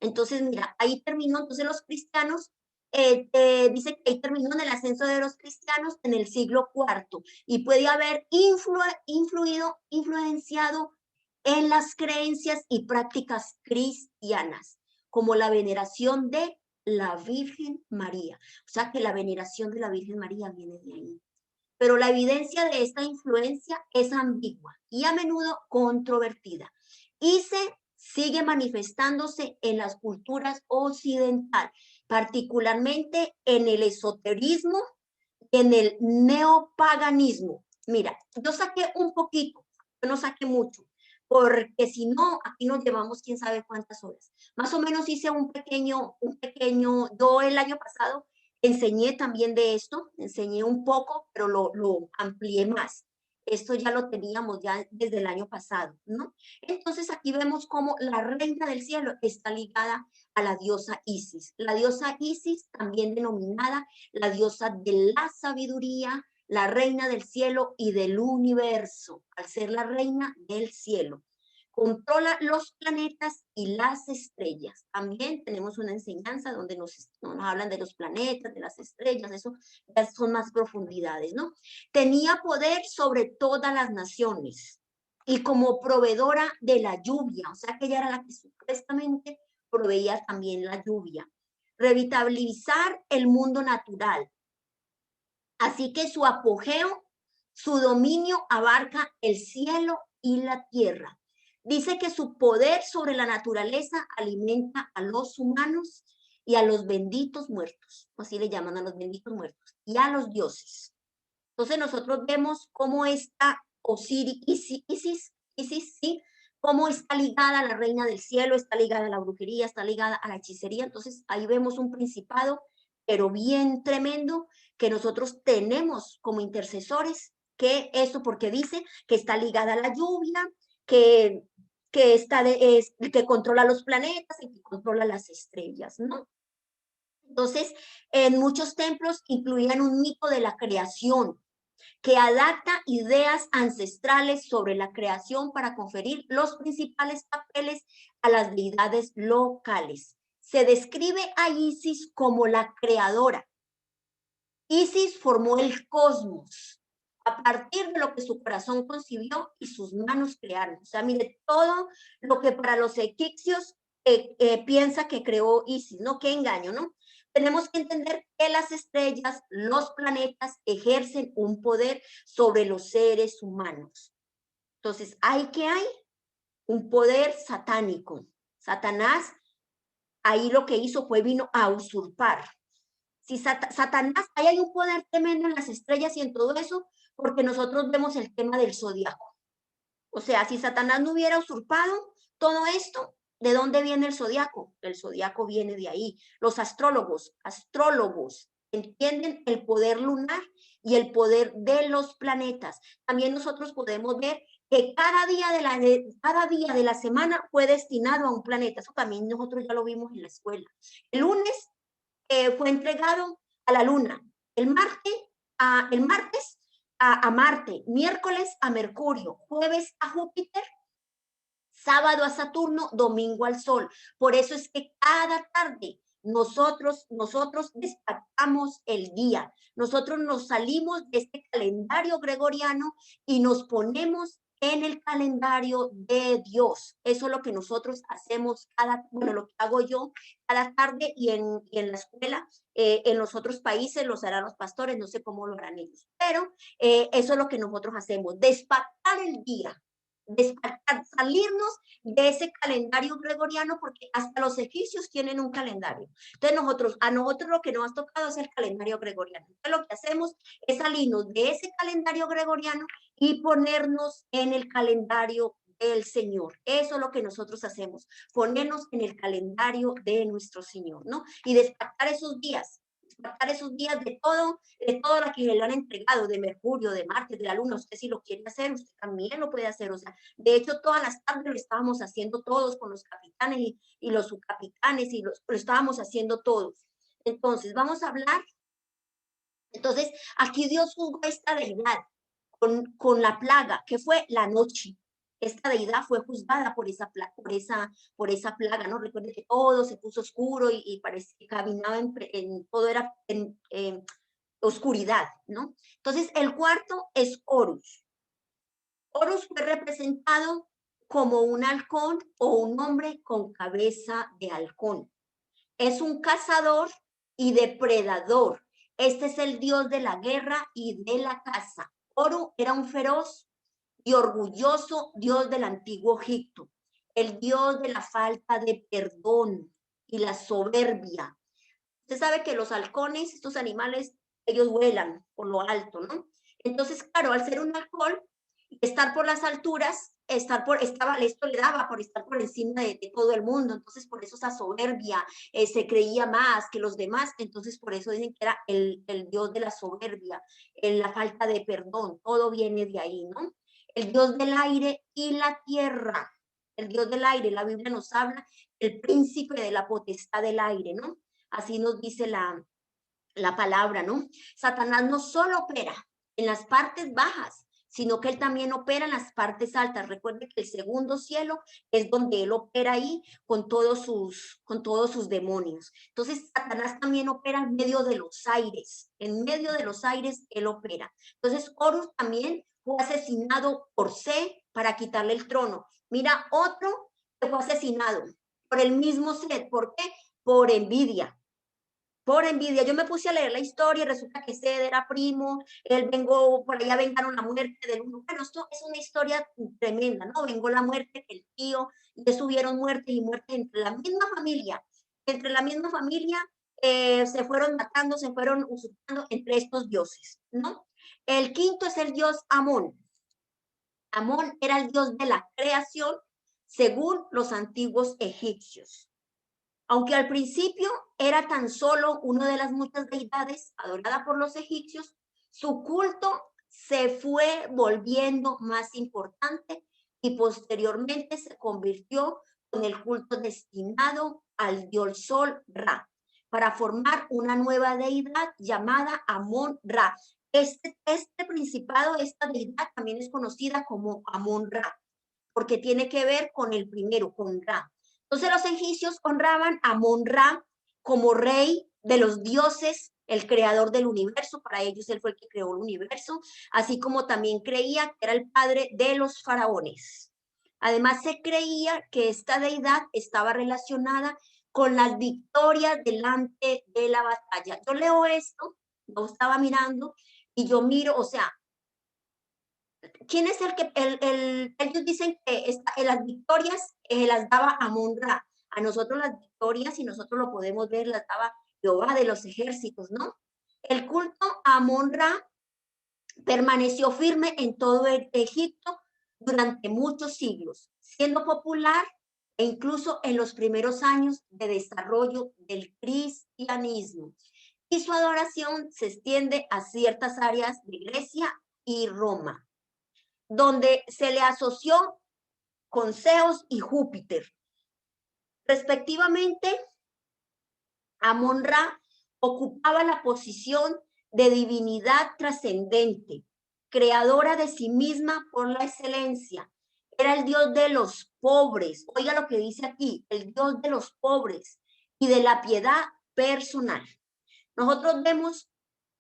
Entonces, mira, ahí terminó, entonces los cristianos, dice que ahí terminó en el ascenso de los cristianos en el siglo IV y puede haber influenciado en las creencias y prácticas cristianas, como la veneración de la Virgen María. O sea que la veneración de la Virgen María viene de ahí. Pero la evidencia de esta influencia es ambigua y a menudo controvertida y se sigue manifestándose en las culturas occidentales, particularmente en el esoterismo, en el neopaganismo. Mira, yo saqué un poquito, yo no saqué mucho, porque si no, aquí nos llevamos quién sabe cuántas horas. Más o menos hice yo el año pasado enseñé también de esto, enseñé un poco, pero lo amplié más. Esto ya lo teníamos ya desde el año pasado, ¿no? Entonces aquí vemos cómo la reina del cielo está ligada a la diosa Isis. La diosa Isis, también denominada la diosa de la sabiduría, la reina del cielo y del universo, al ser la reina del cielo. Controla los planetas y las estrellas. También tenemos una enseñanza donde nos hablan de los planetas, de las estrellas, eso ya son más profundidades, ¿no? Tenía poder sobre todas las naciones y como proveedora de la lluvia, o sea que ella era la que supuestamente proveía también la lluvia. Revitalizar el mundo natural. Así que su apogeo, su dominio abarca el cielo y la tierra. Dice que su poder sobre la naturaleza alimenta a los humanos y a los benditos muertos, así le llaman a los benditos muertos, y a los dioses. Entonces nosotros vemos cómo está Isis, sí, cómo está ligada a la reina del cielo, está ligada a la brujería, está ligada a la hechicería. Entonces ahí vemos un principado, pero bien tremendo, que nosotros tenemos como intercesores, que esto porque dice que está ligada a la lluvia, que, que controla los planetas y que controla las estrellas, ¿no? Entonces, en muchos templos incluían un mito de la creación, que adapta ideas ancestrales sobre la creación para conferir los principales papeles a las deidades locales. Se describe a Isis como la creadora. Isis formó el cosmos a partir de lo que su corazón concibió y sus manos crearon. O sea, mire, todo lo que para los egipcios piensa que creó Isis, ¿no? Qué engaño, ¿no? Tenemos que entender que las estrellas, los planetas, ejercen un poder sobre los seres humanos. Entonces, hay un poder satánico. Satanás ahí lo que hizo fue vino a usurpar. Si Satanás, ahí hay un poder tremendo en las estrellas y en todo eso, porque nosotros vemos el tema del zodiaco. O sea, si Satanás no hubiera usurpado todo esto, ¿de dónde viene el zodiaco? El zodiaco viene de ahí. Los astrólogos entienden el poder lunar y el poder de los planetas. También nosotros podemos ver que cada día de la semana fue destinado a un planeta. Eso también nosotros ya lo vimos en la escuela. El lunes fue entregado a la luna, el martes a Marte, miércoles a Mercurio, jueves a Júpiter, sábado a Saturno, domingo al Sol. Por eso es que cada tarde nosotros despachamos el día. Nosotros nos salimos de este calendario gregoriano y nos ponemos en el calendario de Dios. Eso es lo que nosotros hacemos bueno, lo que hago yo cada tarde y en la escuela. En los otros países los harán los pastores, no sé cómo lo harán ellos, pero eso es lo que nosotros hacemos, despactar el día, despactar, salirnos de ese calendario gregoriano, porque hasta los egipcios tienen un calendario. Entonces a nosotros lo que nos ha tocado es el calendario gregoriano. Entonces lo que hacemos es salirnos de ese calendario gregoriano y ponernos en el calendario del Señor. Eso es lo que nosotros hacemos, ponernos en el calendario de nuestro Señor, ¿no? Y despactar esos días de todo lo que le han entregado, de Mercurio, de Marte, de la Luna. Usted si lo quiere hacer, usted también lo puede hacer. O sea, de hecho, todas las tardes lo estábamos haciendo todos con los capitanes y los subcapitanes, y lo estábamos haciendo todos. Entonces, vamos a hablar. Entonces, aquí Dios juzgó esta deidad con la plaga, que fue la noche. Esta deidad fue juzgada por esa plaga, ¿no? Recuerden que todo se puso oscuro y parecía que caminaba todo era en oscuridad, ¿no? Entonces, el cuarto es Horus. Horus fue representado como un halcón o un hombre con cabeza de halcón. Es un cazador y depredador. Este es el dios de la guerra y de la caza. Horus era un feroz y orgulloso dios del antiguo Egipto, el dios de la falta de perdón y la soberbia. Usted sabe que los halcones, estos animales, ellos vuelan por lo alto, ¿no? Entonces, claro, al ser un halcón, estar por las alturas, esto le daba por estar por encima de todo el mundo. Entonces, por eso esa soberbia, se creía más que los demás. Entonces, por eso dicen que era el dios de la soberbia, la falta de perdón. Todo viene de ahí, ¿no? El dios del aire y la tierra. El dios del aire, la Biblia nos habla, el príncipe de la potestad del aire, ¿no? Así nos dice la palabra, ¿no? Satanás no solo opera en las partes bajas, sino que él también opera en las partes altas. Recuerde que el segundo cielo es donde él opera ahí con todos sus demonios. Entonces, Satanás también opera en medio de los aires. En medio de los aires él opera. Entonces, Horus también fue asesinado por C para quitarle el trono. Mira, otro que fue asesinado por el mismo Set. ¿Por qué? Por envidia. Por envidia. Yo me puse a leer la historia y resulta que Sed era primo, por allá vengaron la muerte del uno. Bueno, esto es una historia tremenda, ¿no? Vengó la muerte del tío, y estuvieron muertes y muertes entre la misma familia. Entre la misma familia, se fueron matando, se fueron usurpando entre estos dioses, ¿no? El quinto es el dios Amón. Amón era el dios de la creación según los antiguos egipcios. Aunque al principio era tan solo una de las muchas deidades adorada por los egipcios, su culto se fue volviendo más importante y posteriormente se convirtió en el culto destinado al dios Sol Ra, para formar una nueva deidad llamada Amón Ra. Este principado, esta deidad también es conocida como Amón Ra, porque tiene que ver con el primero, con Ra. Entonces los egipcios honraban a Amón-Ra como rey de los dioses, el creador del universo. Para ellos él fue el que creó el universo, así como también creía que era el padre de los faraones. Además se creía que esta deidad estaba relacionada con las victorias delante de la batalla. Yo leo esto, yo estaba mirando y yo miro, o sea, ¿quién es el que, ellos dicen que las victorias, las daba Amón-Ra? A nosotros las victorias, y nosotros lo podemos ver, las daba Jehová de los ejércitos, ¿no? El culto a Amón-Ra permaneció firme en todo el Egipto durante muchos siglos, siendo popular e incluso en los primeros años de desarrollo del cristianismo. Y su adoración se extiende a ciertas áreas de Grecia y Roma, donde se le asoció con Zeus y Júpiter. Respectivamente, Amón-Ra ocupaba la posición de divinidad trascendente, creadora de sí misma por la excelencia. Era el dios de los pobres. Oiga lo que dice aquí, el dios de los pobres y de la piedad personal. Nosotros vemos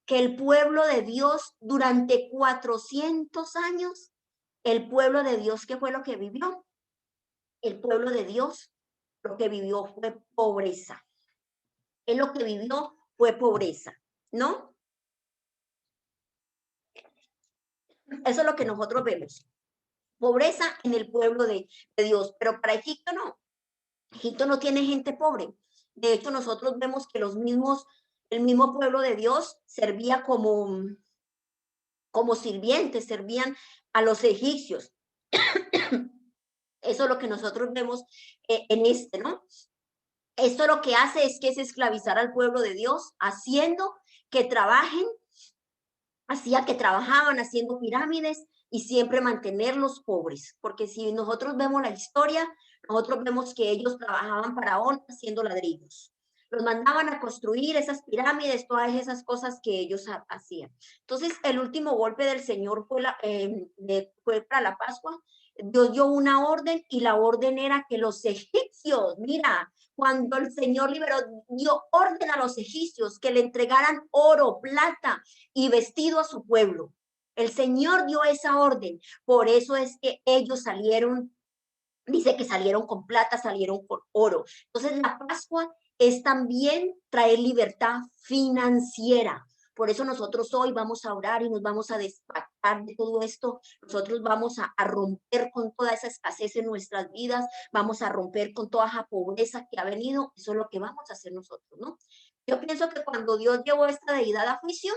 que el pueblo de Dios durante 400 años El pueblo de Dios, ¿qué fue lo que vivió? El pueblo de Dios lo que vivió fue pobreza. Él lo que vivió fue pobreza, ¿no? Eso es lo que nosotros vemos. Pobreza en el pueblo de Dios, pero para Egipto no. Egipto no tiene gente pobre. De hecho, nosotros vemos que el mismo pueblo de Dios servía como sirvientes, servían a los egipcios. Eso es lo que nosotros vemos en ¿no? Esto lo que hace es que es esclavizar al pueblo de Dios, haciendo que trabajen, hacía que trabajaban haciendo pirámides y siempre mantenerlos pobres, porque si nosotros vemos la historia, nosotros vemos que ellos trabajaban para Faraón haciendo ladrillos. Los mandaban a construir esas pirámides, todas esas cosas que ellos hacían. Entonces, el último golpe del Señor fue para la Pascua. Dios dio una orden y la orden era que los egipcios, mira, cuando el Señor dio orden a los egipcios que le entregaran oro, plata y vestido a su pueblo. El Señor dio esa orden. Por eso es que ellos salieron, dice que salieron con plata, salieron con oro. Entonces la Pascua es también traer libertad financiera. Por eso nosotros hoy vamos a orar y nos vamos a despertar de todo esto. Nosotros vamos a romper con toda esa escasez en nuestras vidas, vamos a romper con toda esa pobreza que ha venido. Eso es lo que vamos a hacer nosotros, ¿no? Yo pienso que cuando Dios llevó esta deidad a juicio,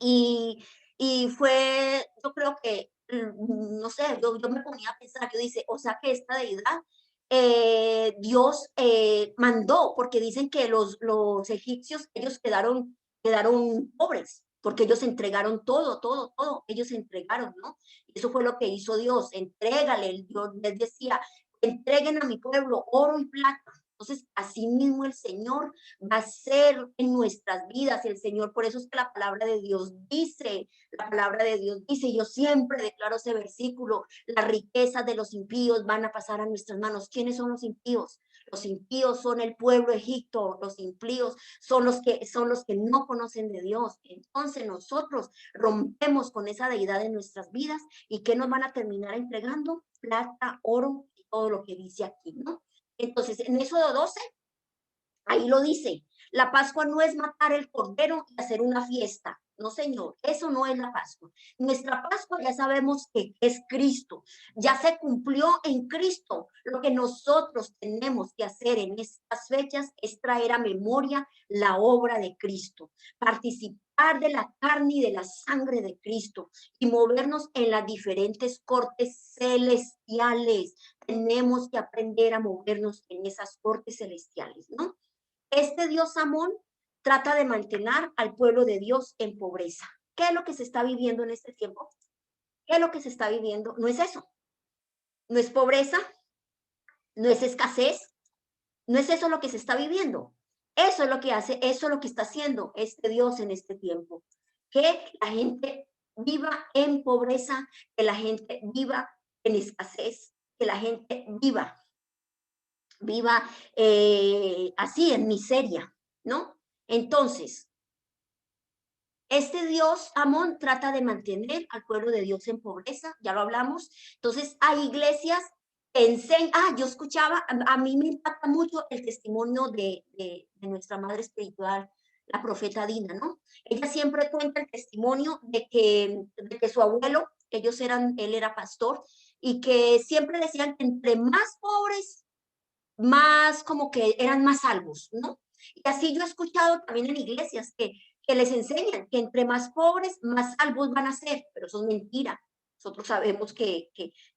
y, y fue, yo creo que, no sé, yo me ponía a pensar, yo dice, o sea que esta deidad, Dios mandó, porque dicen que los egipcios, ellos quedaron pobres, porque ellos entregaron todo, ellos entregaron, ¿no? Y eso fue lo que hizo Dios, entrégale, Dios les decía, entreguen a mi pueblo oro y plata. Entonces, así mismo el Señor va a ser en nuestras vidas. El Señor, por eso es que la palabra de Dios dice, y yo siempre declaro ese versículo, las riquezas de los impíos van a pasar a nuestras manos. ¿Quiénes son los impíos? Los impíos son el pueblo de Egipto, los impíos son los que no conocen de Dios. Entonces nosotros rompemos con esa deidad en nuestras vidas y ¿qué nos van a terminar entregando? Plata, oro y todo lo que dice aquí, ¿no? Entonces, en Éxodo 12, ahí lo dice, la Pascua no es matar el cordero y hacer una fiesta. No, señor, eso no es la Pascua. Nuestra Pascua ya sabemos que es Cristo. Ya se cumplió en Cristo. Lo que nosotros tenemos que hacer en estas fechas es traer a memoria la obra de Cristo, participar de la carne y de la sangre de Cristo y movernos en las diferentes cortes celestiales. Tenemos que aprender a movernos en esas cortes celestiales, ¿no? Este Dios Amón trata de mantener al pueblo de Dios en pobreza. ¿Qué es lo que se está viviendo en este tiempo? ¿Qué es lo que se está viviendo? No es eso. No es pobreza, no es escasez, no es eso lo que se está viviendo. Eso es lo que hace, eso es lo que está haciendo este Dios en este tiempo. Que la gente viva en pobreza, que la gente viva en escasez, que la gente viva así en miseria, ¿no? Entonces, este Dios, Amón, trata de mantener al pueblo de Dios en pobreza, ya lo hablamos. Entonces, hay iglesias que enseñan, yo escuchaba, a mí me impacta mucho el testimonio de nuestra madre espiritual, la profeta Dina, ¿no? Ella siempre cuenta el testimonio de que su abuelo, él era pastor, y que siempre decían que entre más pobres, más como que eran más salvos, ¿no? Y así yo he escuchado también en iglesias que les enseñan que entre más pobres, más salvos van a ser, pero eso es mentira. Nosotros sabemos que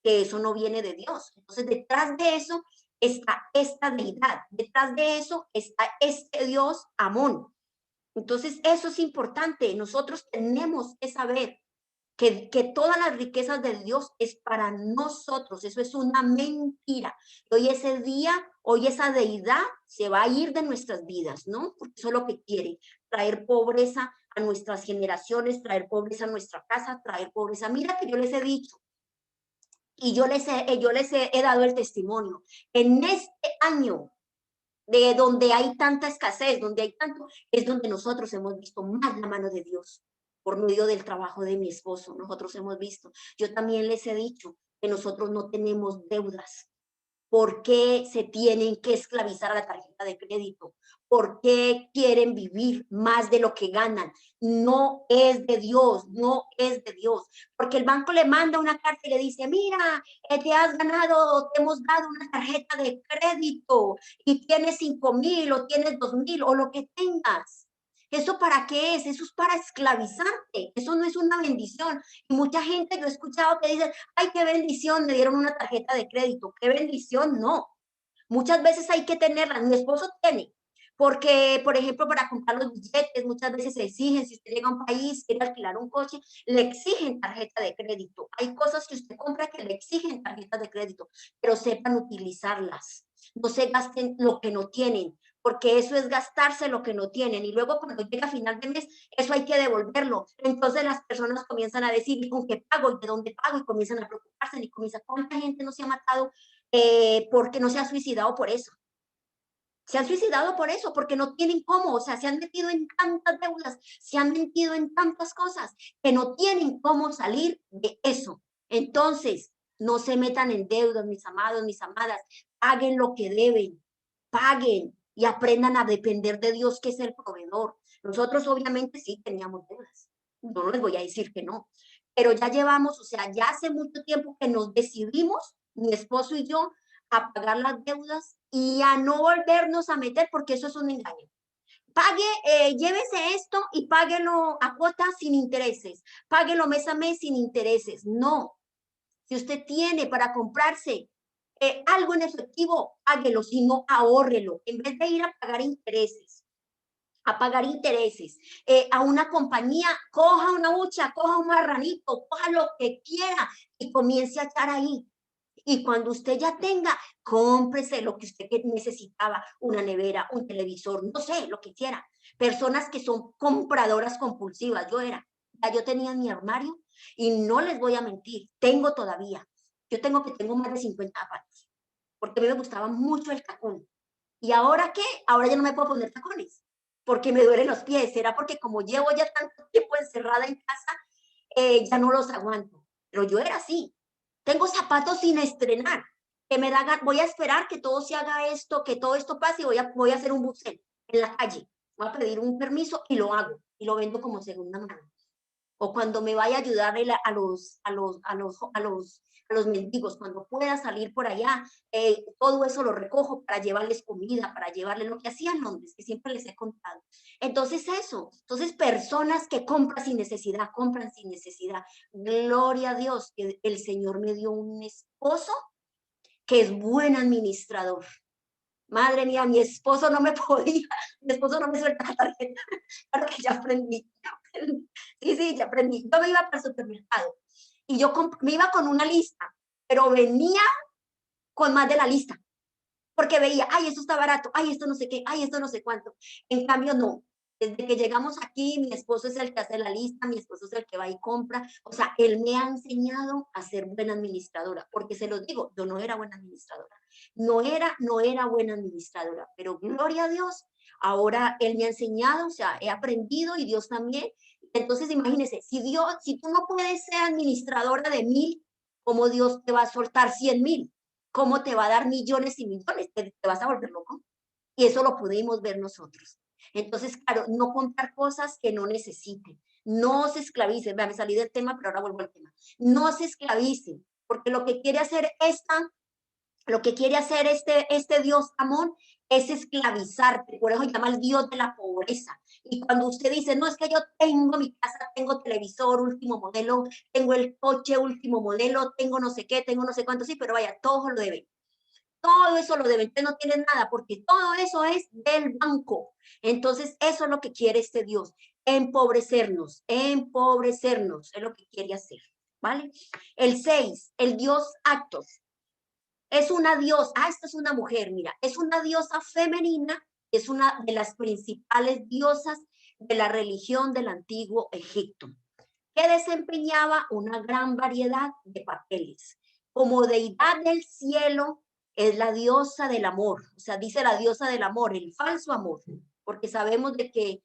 eso no viene de Dios. Entonces, detrás de eso está esta deidad, detrás de eso está este Dios Amón. Entonces, eso es importante. Nosotros tenemos que saber que todas las riquezas de Dios es para nosotros. Eso es una mentira. Hoy ese día, hoy esa deidad se va a ir de nuestras vidas, ¿no? Porque eso es lo que quiere, traer pobreza a nuestras generaciones, traer pobreza a nuestra casa, traer pobreza. Mira que yo les he dicho y yo les he dado el testimonio. En este año de donde hay tanta escasez, donde hay tanto, es donde nosotros hemos visto más la mano de Dios, por medio del trabajo de mi esposo. Nosotros hemos visto, yo también les he dicho que nosotros no tenemos deudas. ¿Por qué se tienen que esclavizar a la tarjeta de crédito? ¿Por qué quieren vivir más de lo que ganan? No es de Dios, no es de Dios. Porque el banco le manda una carta y le dice, mira, te has ganado, te hemos dado una tarjeta de crédito y tienes 5,000 o tienes 2,000 o lo que tengas. ¿Eso para qué es? Eso es para esclavizarte. Eso no es una bendición. Y mucha gente yo he escuchado que dice, ay, qué bendición, me dieron una tarjeta de crédito. Qué bendición, no. Muchas veces hay que tenerla. Mi esposo tiene, porque, por ejemplo, para comprar los billetes, muchas veces se exigen, si usted llega a un país, quiere alquilar un coche, le exigen tarjeta de crédito. Hay cosas que usted compra que le exigen tarjeta de crédito, pero sepan utilizarlas. No se gasten lo que no tienen, porque eso es gastarse lo que no tienen. Y luego cuando llega a final de mes, eso hay que devolverlo. Entonces las personas comienzan a decir, ¿y con qué pago? ¿Y de dónde pago? Y comienzan a preocuparse. Y comienza, ¿cuánta gente no se ha matado porque no se ha suicidado por eso? Se han suicidado por eso, porque no tienen cómo, o sea, se han metido en tantas deudas, se han metido en tantas cosas que no tienen cómo salir de eso. Entonces, no se metan en deudas, mis amados, mis amadas, paguen lo que deben, paguen y aprendan a depender de Dios, que es el proveedor. Nosotros obviamente sí teníamos deudas, no les voy a decir que no, pero ya llevamos, o sea, ya hace mucho tiempo que nos decidimos, mi esposo y yo, a pagar las deudas y a no volvernos a meter, porque eso es un engaño. Pague, llévese esto y páguelo a cuotas sin intereses, páguelo mes a mes sin intereses. No, si usted tiene para comprarse algo en efectivo, páguelo, si no, ahórrelo, en vez de ir a pagar intereses. A pagar intereses, a una compañía, coja una hucha, coja un marranito, coja lo que quiera y comience a echar ahí. Y cuando usted ya tenga, cómprese lo que usted necesitaba, una nevera, un televisor, no sé, lo que quiera. Personas que son compradoras compulsivas, yo era. Yo tenía en mi armario y no les voy a mentir, tengo todavía. Yo tengo más de 50 zapatos, porque a mí me gustaba mucho el tacón. ¿Y ahora qué? Ahora ya no me puedo poner tacones, porque me duelen los pies. Será porque como llevo ya tanto tiempo encerrada en casa, ya no los aguanto. Pero yo era así. Tengo zapatos sin estrenar, que me da, voy a esperar que todo se haga esto, que todo esto pase y voy a hacer un buceo en la calle. Voy a pedir un permiso y lo hago y lo vendo como segunda mano. O cuando me vaya a ayudar a los mendigos, cuando pueda salir por allá, todo eso lo recojo para llevarles comida, para llevarles lo que hacían hombres, que siempre les he contado. Entonces eso, entonces personas que compran sin necesidad, compran sin necesidad. Gloria a Dios que el Señor me dio un esposo que es buen administrador. Madre mía, mi esposo no me podía, mi esposo no me suelta la tarjeta, claro que ya aprendí, sí, sí, ya aprendí. Yo me iba para el supermercado y yo me iba con una lista, pero venía con más de la lista, porque veía, ay, esto está barato, ay, esto no sé qué, ay, esto no sé cuánto. En cambio, no. Desde que llegamos aquí, mi esposo es el que hace la lista, mi esposo es el que va y compra. O sea, él me ha enseñado a ser buena administradora, porque se los digo, yo no era buena administradora. No era buena administradora, pero gloria a Dios, ahora él me ha enseñado, o sea, he aprendido y Dios también. Entonces, imagínense, si tú no puedes ser administradora de 1,000, ¿cómo Dios te va a soltar 100,000? ¿Cómo te va a dar millones y millones? Te vas a volver loco. Y eso lo pudimos ver nosotros. Entonces, claro, no comprar cosas que no necesiten. No se esclavicen. Vea, me salí del tema, pero ahora vuelvo al tema. No se esclavicen, porque lo que quiere hacer este Dios Amón es esclavizarte, por eso se llama el Dios de la pobreza. Y cuando usted dice, no, es que yo tengo mi casa, tengo televisor, último modelo, tengo el coche, último modelo, tengo no sé qué, tengo no sé cuánto, sí, pero vaya, todo lo deben. Todo eso lo deben, usted no tiene nada, porque todo eso es del banco. Entonces, eso es lo que quiere este Dios, empobrecernos, es lo que quiere hacer, ¿vale? El 6, el Dios Actos. Es una diosa, esta es una mujer, mira, es una diosa femenina, es una de las principales diosas de la religión del antiguo Egipto, que desempeñaba una gran variedad de papeles. Como deidad del cielo, es la diosa del amor, o sea, dice la diosa del amor, el falso amor, porque sabemos de que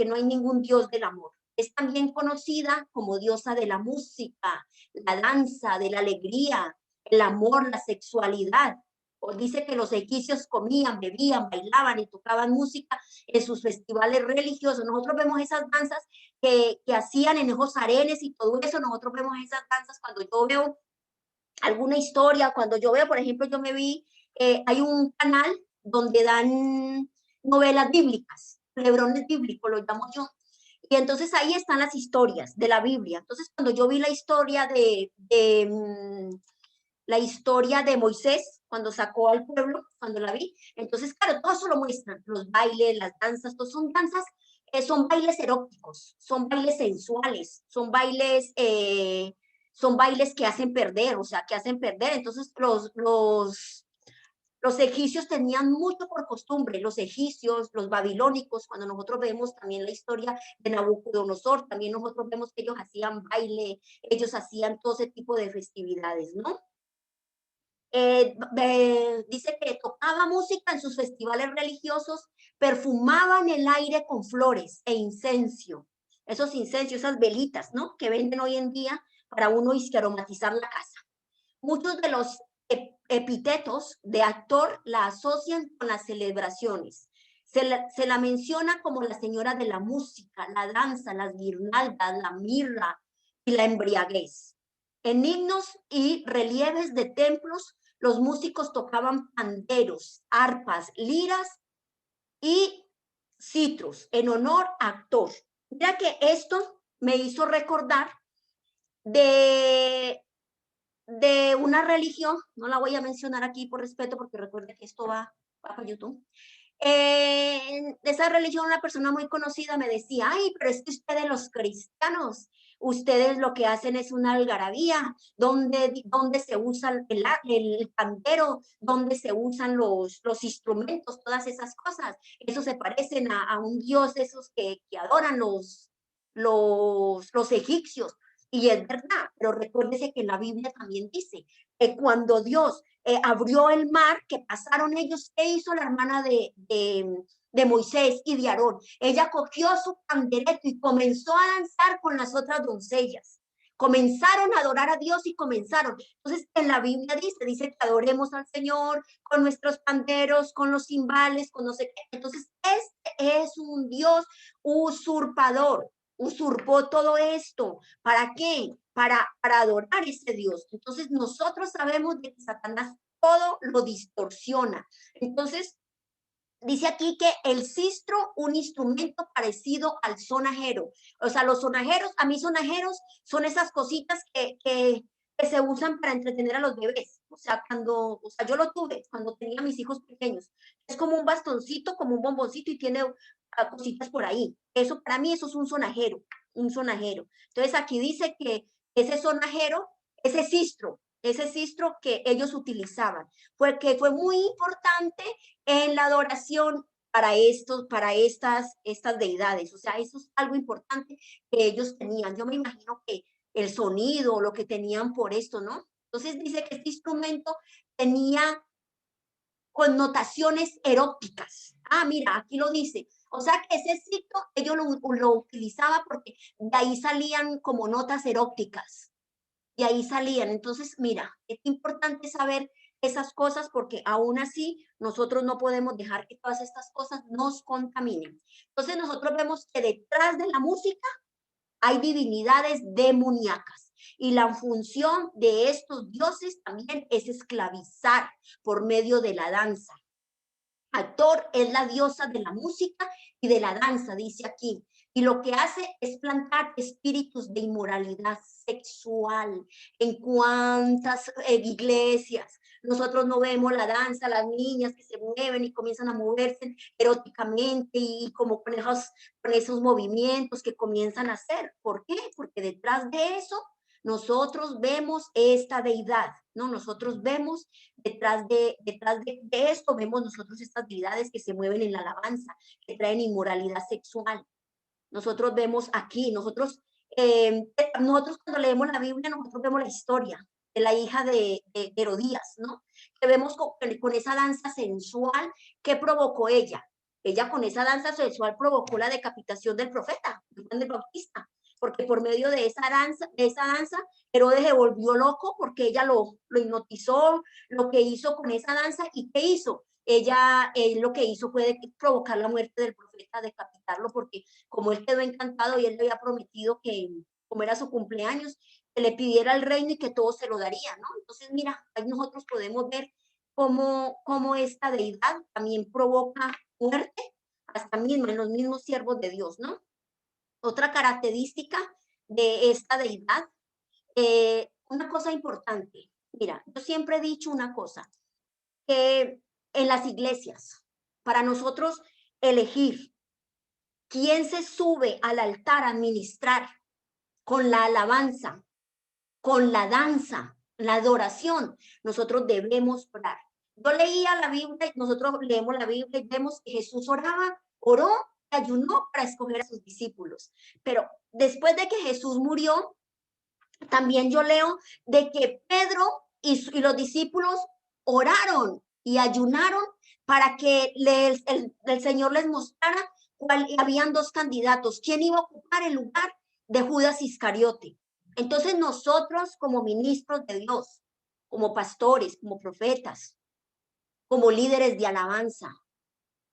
no hay ningún dios del amor. es también conocida como diosa de la música, la danza, de la alegría, el amor, la sexualidad. O dice que los egipcios comían, bebían, bailaban y tocaban música en sus festivales religiosos. Nosotros vemos esas danzas que hacían en esos arenes y todo eso. Nosotros vemos esas danzas cuando yo veo alguna historia, cuando yo veo, por ejemplo, yo me vi, hay un canal donde dan novelas bíblicas, lebrones bíblicos, lo llamo yo, y entonces ahí están las historias de la Biblia. Entonces, cuando yo vi la historia la historia de Moisés, cuando sacó al pueblo, cuando la vi, entonces, claro, todo eso lo muestran, los bailes, las danzas, todos son danzas, son bailes eróticos, son bailes sensuales, son bailes que hacen perder, o sea, que hacen perder. Entonces, los egipcios tenían mucho por costumbre, los egipcios, los babilónicos, cuando nosotros vemos también la historia de Nabucodonosor, también nosotros vemos que ellos hacían baile, ellos hacían todo ese tipo de festividades, ¿no? Dice que tocaba música en sus festivales religiosos, perfumaban el aire con flores e incenso, esos incensios, esas velitas, ¿no? Que venden hoy en día para uno y aromatizar la casa. Muchos de los epítetos de actor la asocian con las celebraciones. Se la menciona como la señora de la música, la danza, las guirnaldas, la mirra y la embriaguez. En himnos y relieves de templos, los músicos tocaban panderos, arpas, liras y citros en honor a Actor. Mira que esto me hizo recordar de una religión, no la voy a mencionar aquí por respeto, porque recuerda que esto va para YouTube. De esa religión, una persona muy conocida me decía, ay, pero es que ustedes los cristianos, ustedes lo que hacen es una algarabía, donde se usa el pandero, donde se usan los instrumentos, todas esas cosas. Eso se parecen a un dios, esos que adoran los egipcios. Y es verdad, pero recuérdese que en la Biblia también dice que cuando Dios abrió el mar, que pasaron ellos, ¿qué hizo la hermana de Moisés y de Aarón? Ella cogió su pandereto y comenzó a danzar con las otras doncellas. Comenzaron a adorar a Dios y comenzaron. Entonces, en la Biblia dice que adoremos al Señor con nuestros panderos, con los cimbales, con no sé qué. Entonces, este es un Dios usurpador, usurpó todo esto. ¿Para qué? Para adorar a ese Dios. Entonces nosotros sabemos de que Satanás todo lo distorsiona. Entonces dice aquí que el sistro, un instrumento parecido al sonajero. O sea, los sonajeros, a mí sonajeros son esas cositas que se usan para entretener a los bebés. O sea, yo lo tuve cuando tenía mis hijos pequeños. Es como un bastoncito, como un bomboncito y tiene cositas por ahí. Eso, para mí, eso es un sonajero, un sonajero. Entonces, aquí dice que ese sonajero, ese sistro que ellos utilizaban, que fue muy importante en la adoración para estas deidades. O sea, eso es algo importante que ellos tenían. Yo me imagino que el sonido, lo que tenían por esto, ¿no? Entonces dice que este instrumento tenía connotaciones eróticas. Ah, mira, aquí lo dice. O sea que ese ciclo ellos lo utilizaba porque de ahí salían como notas eróticas. Y ahí salían. Entonces, mira, es importante saber esas cosas porque aún así nosotros no podemos dejar que todas estas cosas nos contaminen. Entonces, nosotros vemos que detrás de la música hay divinidades demoníacas y la función de estos dioses también es esclavizar por medio de la danza. Actor es la diosa de la música y de la danza, dice aquí. Y lo que hace es plantar espíritus de inmoralidad sexual. En cuántas iglesias nosotros no vemos la danza, las niñas que se mueven y comienzan a moverse eróticamente y como con esos movimientos que comienzan a hacer. ¿Por qué? Porque detrás de eso nosotros vemos esta deidad, ¿no? Nosotros vemos detrás de esto, vemos nosotros estas deidades que se mueven en la alabanza, que traen inmoralidad sexual. Nosotros vemos aquí, nosotros cuando leemos la Biblia, nosotros vemos la historia de la hija de Herodías, ¿no? Que vemos con esa danza sensual que provocó ella. Ella con esa danza sexual provocó la decapitación del profeta, Juan el Bautista, porque por medio de esa danza, Herodes se volvió loco porque ella lo hipnotizó, lo que hizo con esa danza. ¿Y qué hizo? Él lo que hizo fue provocar la muerte del profeta, decapitarlo, porque como él quedó encantado y él le había prometido que, como era su cumpleaños, que le pidiera el reino y que todo se lo daría, ¿no? Entonces, mira, ahí nosotros podemos ver cómo esta deidad también provoca muerte, hasta mismo en los mismos siervos de Dios, ¿no? Otra característica de esta deidad, una cosa importante, mira, yo siempre he dicho una cosa, que en las iglesias, para nosotros elegir quién se sube al altar a ministrar con la alabanza, con la danza, la adoración, nosotros debemos orar. Yo leía la Biblia, nosotros leemos la Biblia y vemos que Jesús oró, ayunó para escoger a sus discípulos. Pero después de que Jesús murió, también yo leo de que Pedro y los discípulos oraron y ayunaron para que el Señor les mostrara cuál, habían dos candidatos, quién iba a ocupar el lugar de Judas Iscariote. Entonces nosotros como ministros de Dios, como pastores, como profetas, como líderes de alabanza,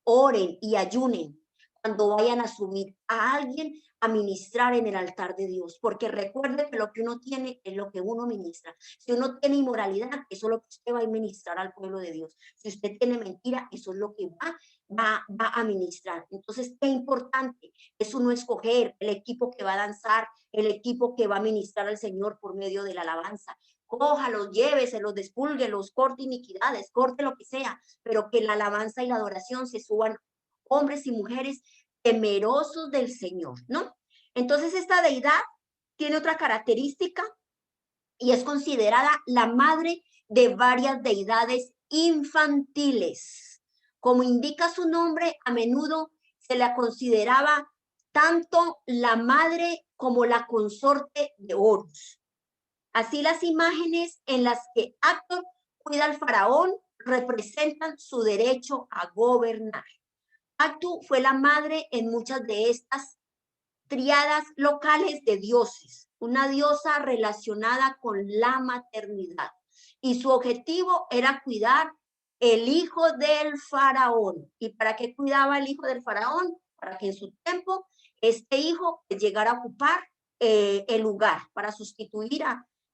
oren y ayunen cuando vayan a subir a alguien a ministrar en el altar de Dios, porque recuerde que lo que uno tiene es lo que uno ministra. Si uno tiene inmoralidad, eso es lo que usted va a ministrar al pueblo de Dios. Si usted tiene mentira, eso es lo que va a ministrar. Entonces, qué importante es uno escoger el equipo que va a danzar, el equipo que va a ministrar al Señor por medio de la alabanza. Cójalos, lléveselos, despúlguelos, corte iniquidades, corte lo que sea, pero que la alabanza y la adoración se suban hombres y mujeres temerosos del Señor, ¿no? Entonces esta deidad tiene otra característica y es considerada la madre de varias deidades infantiles. Como indica su nombre, a menudo se la consideraba tanto la madre como la consorte de Horus. Así las imágenes en las que Actor cuida al faraón representan su derecho a gobernar. Actu fue la madre en muchas de estas triadas locales de dioses, una diosa relacionada con la maternidad. Y su objetivo era cuidar el hijo del faraón. ¿Y para qué cuidaba el hijo del faraón? Para que en su tiempo este hijo llegara a ocupar el lugar, para sustituir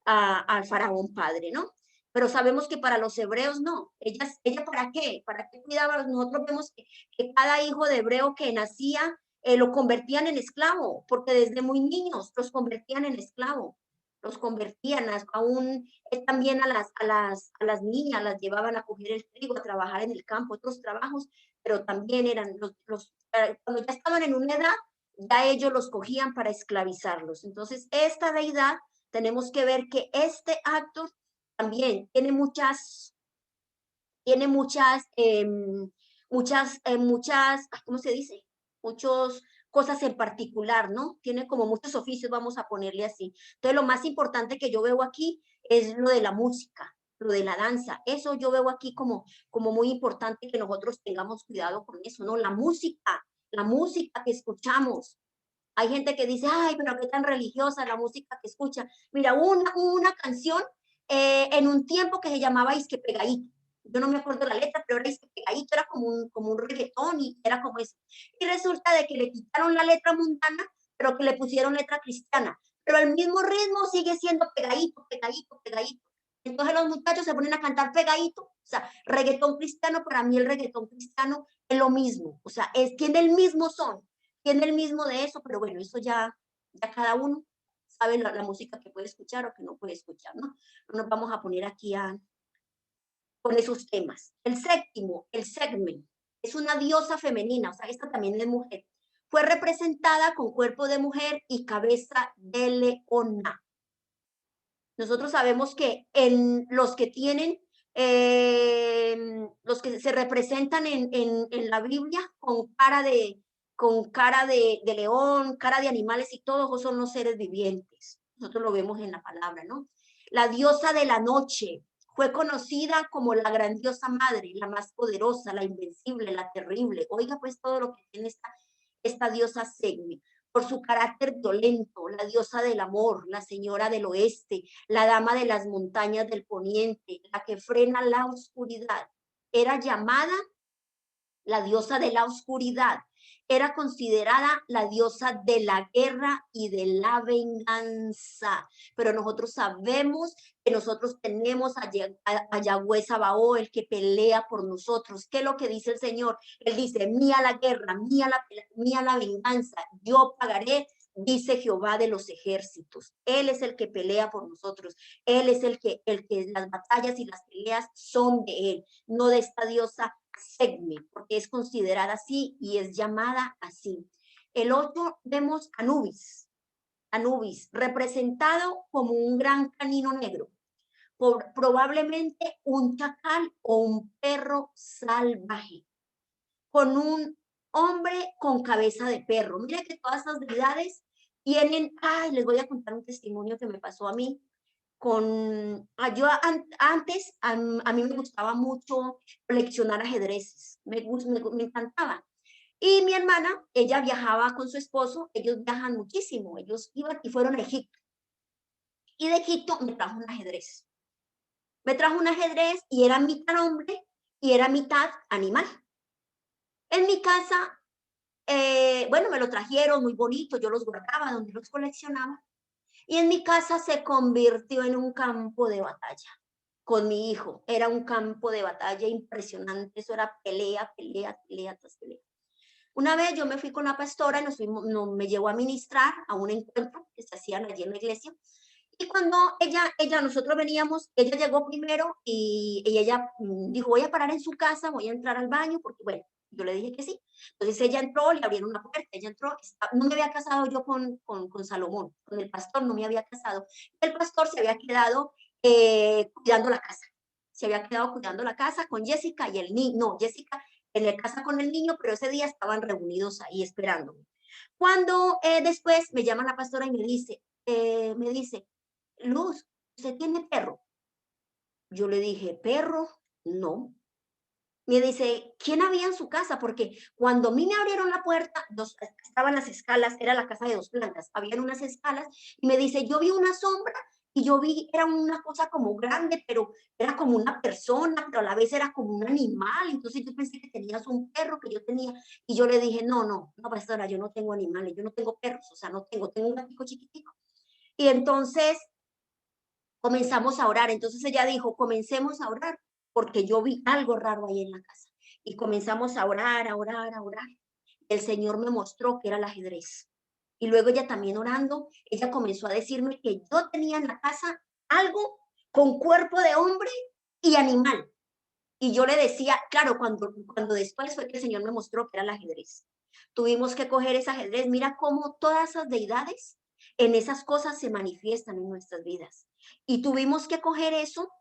al faraón padre, ¿no? Pero sabemos que para los hebreos no. ¿Ella para qué? ¿Para qué cuidaba? Nosotros vemos que cada hijo de hebreo que nacía lo convertían en esclavo, porque desde muy niños los convertían en esclavo, los convertían aún también a las niñas, las llevaban a coger el trigo, a trabajar en el campo, otros trabajos, pero también eran cuando ya estaban en una edad, ya ellos los cogían para esclavizarlos. Entonces, esta deidad, tenemos que ver que este acto también tiene muchas, ¿cómo se dice? Muchas cosas en particular, ¿no? Tiene como muchos oficios, vamos a ponerle así. Entonces, lo más importante que yo veo aquí es lo de la música, lo de la danza. Eso yo veo aquí como muy importante que nosotros tengamos cuidado con eso, ¿no? La música que escuchamos. Hay gente que dice, ay, pero qué tan religiosa la música que escucha. Mira, una canción en un tiempo que se llamaba Isque Pegadito. Yo no me acuerdo la letra, pero era Isque Pegadito, era como un reggaetón y era como eso. Y resulta de que le quitaron la letra mundana, pero que le pusieron letra cristiana. Pero el mismo ritmo sigue siendo pegadito, pegadito, pegadito. Entonces los muchachos se ponen a cantar pegadito. O sea, reggaetón cristiano, para mí el reggaetón cristiano es lo mismo. O sea, tiene el mismo son, tiene el mismo de eso, pero bueno, eso ya cada uno sabe la música que puede escuchar o que no puede escuchar, ¿no? No nos vamos a poner aquí con esos temas. El séptimo, el segmen, es una diosa femenina, o sea, esta también es mujer. Fue representada con cuerpo de mujer y cabeza de leona. Nosotros sabemos que en los que tienen, los que se representan en la Biblia con cara de león, cara de animales y todos son los seres vivientes. Nosotros lo vemos en la palabra, ¿no? La diosa de la noche, Fue conocida como la grandiosa madre, la más poderosa, la invencible, la terrible. Oiga pues todo lo que tiene esta diosa Sekhmet. Por su carácter violento, la diosa del amor, la señora del oeste, la dama de las montañas del poniente, la que frena la oscuridad. Era llamada la diosa de la oscuridad, era considerada la diosa de la guerra y de la venganza. Pero nosotros sabemos que nosotros tenemos a Yahweh Sabaoth, el que pelea por nosotros. ¿Qué es lo que dice el Señor? Él dice, mía la guerra, mía la venganza, yo pagaré, dice Jehová de los ejércitos. Él es el que pelea por nosotros. Él es el que las batallas y las peleas son de él, no de esta diosa Sekhmet, porque es considerada así y es llamada así. El otro vemos Anubis, Anubis, representado como un gran canino negro, probablemente un chacal o un perro salvaje, con un hombre con cabeza de perro. Mira que todas estas deidades tienen, ay, les voy a contar un testimonio que me pasó a mí yo antes, a mí me gustaba mucho coleccionar ajedrezes, me encantaba. Y mi hermana, ella viajaba con su esposo, ellos viajan muchísimo, ellos iban y fueron a Egipto. Y de Egipto me trajo un ajedrez. Me trajo un ajedrez y era mitad hombre y era mitad animal. En mi casa, bueno, me lo trajeron muy bonito, yo los guardaba donde los coleccionaba. Y en mi casa se convirtió en un campo de batalla con mi hijo. Era un campo de batalla impresionante. Eso era pelea, pelea, pelea tras pelea. Una vez yo me fui con la pastora y me llevó a ministrar a un encuentro que se hacían allí en la iglesia. Y cuando nosotros veníamos, ella llegó primero y ella dijo, voy a parar en su casa, voy a entrar al baño, porque bueno, yo le dije que sí. Entonces ella entró, le abrieron la puerta, ella entró, no me había casado yo con Salomón, con el pastor no me había casado. El pastor se había quedado cuidando la casa, se había quedado cuidando la casa con Jessica y el niño, no, Jessica en la casa con el niño, pero ese día estaban reunidos ahí esperándome. Cuando después me llama la pastora y me dice, Luz, ¿usted tiene perro? Yo le dije, ¿perro? No. Me dice, ¿quién había en su casa? Porque cuando a mí me abrieron la puerta, estaban las escalas, era la casa de 2 plantas, habían unas escalas, y me dice, yo vi una sombra y yo vi, era una cosa como grande, pero era como una persona, pero a la vez era como un animal, entonces yo pensé que tenías un perro que yo tenía, y yo le dije, no, pastora, yo no tengo animales, yo no tengo perros, o sea, tengo un gatito chiquitico. Y entonces comenzamos a orar. Entonces ella dijo, comencemos a orar, porque yo vi algo raro ahí en la casa. Y comenzamos a orar, a orar, a orar. El Señor me mostró que era el ajedrez. Y luego ella también orando, ella comenzó a decirme que yo tenía en la casa algo con cuerpo de hombre y animal. Y yo le decía, claro, cuando después fue que el Señor me mostró que era el ajedrez. Tuvimos que coger ese ajedrez. Mira cómo todas esas deidades en esas cosas se manifiestan en nuestras vidas. Y tuvimos que coger eso,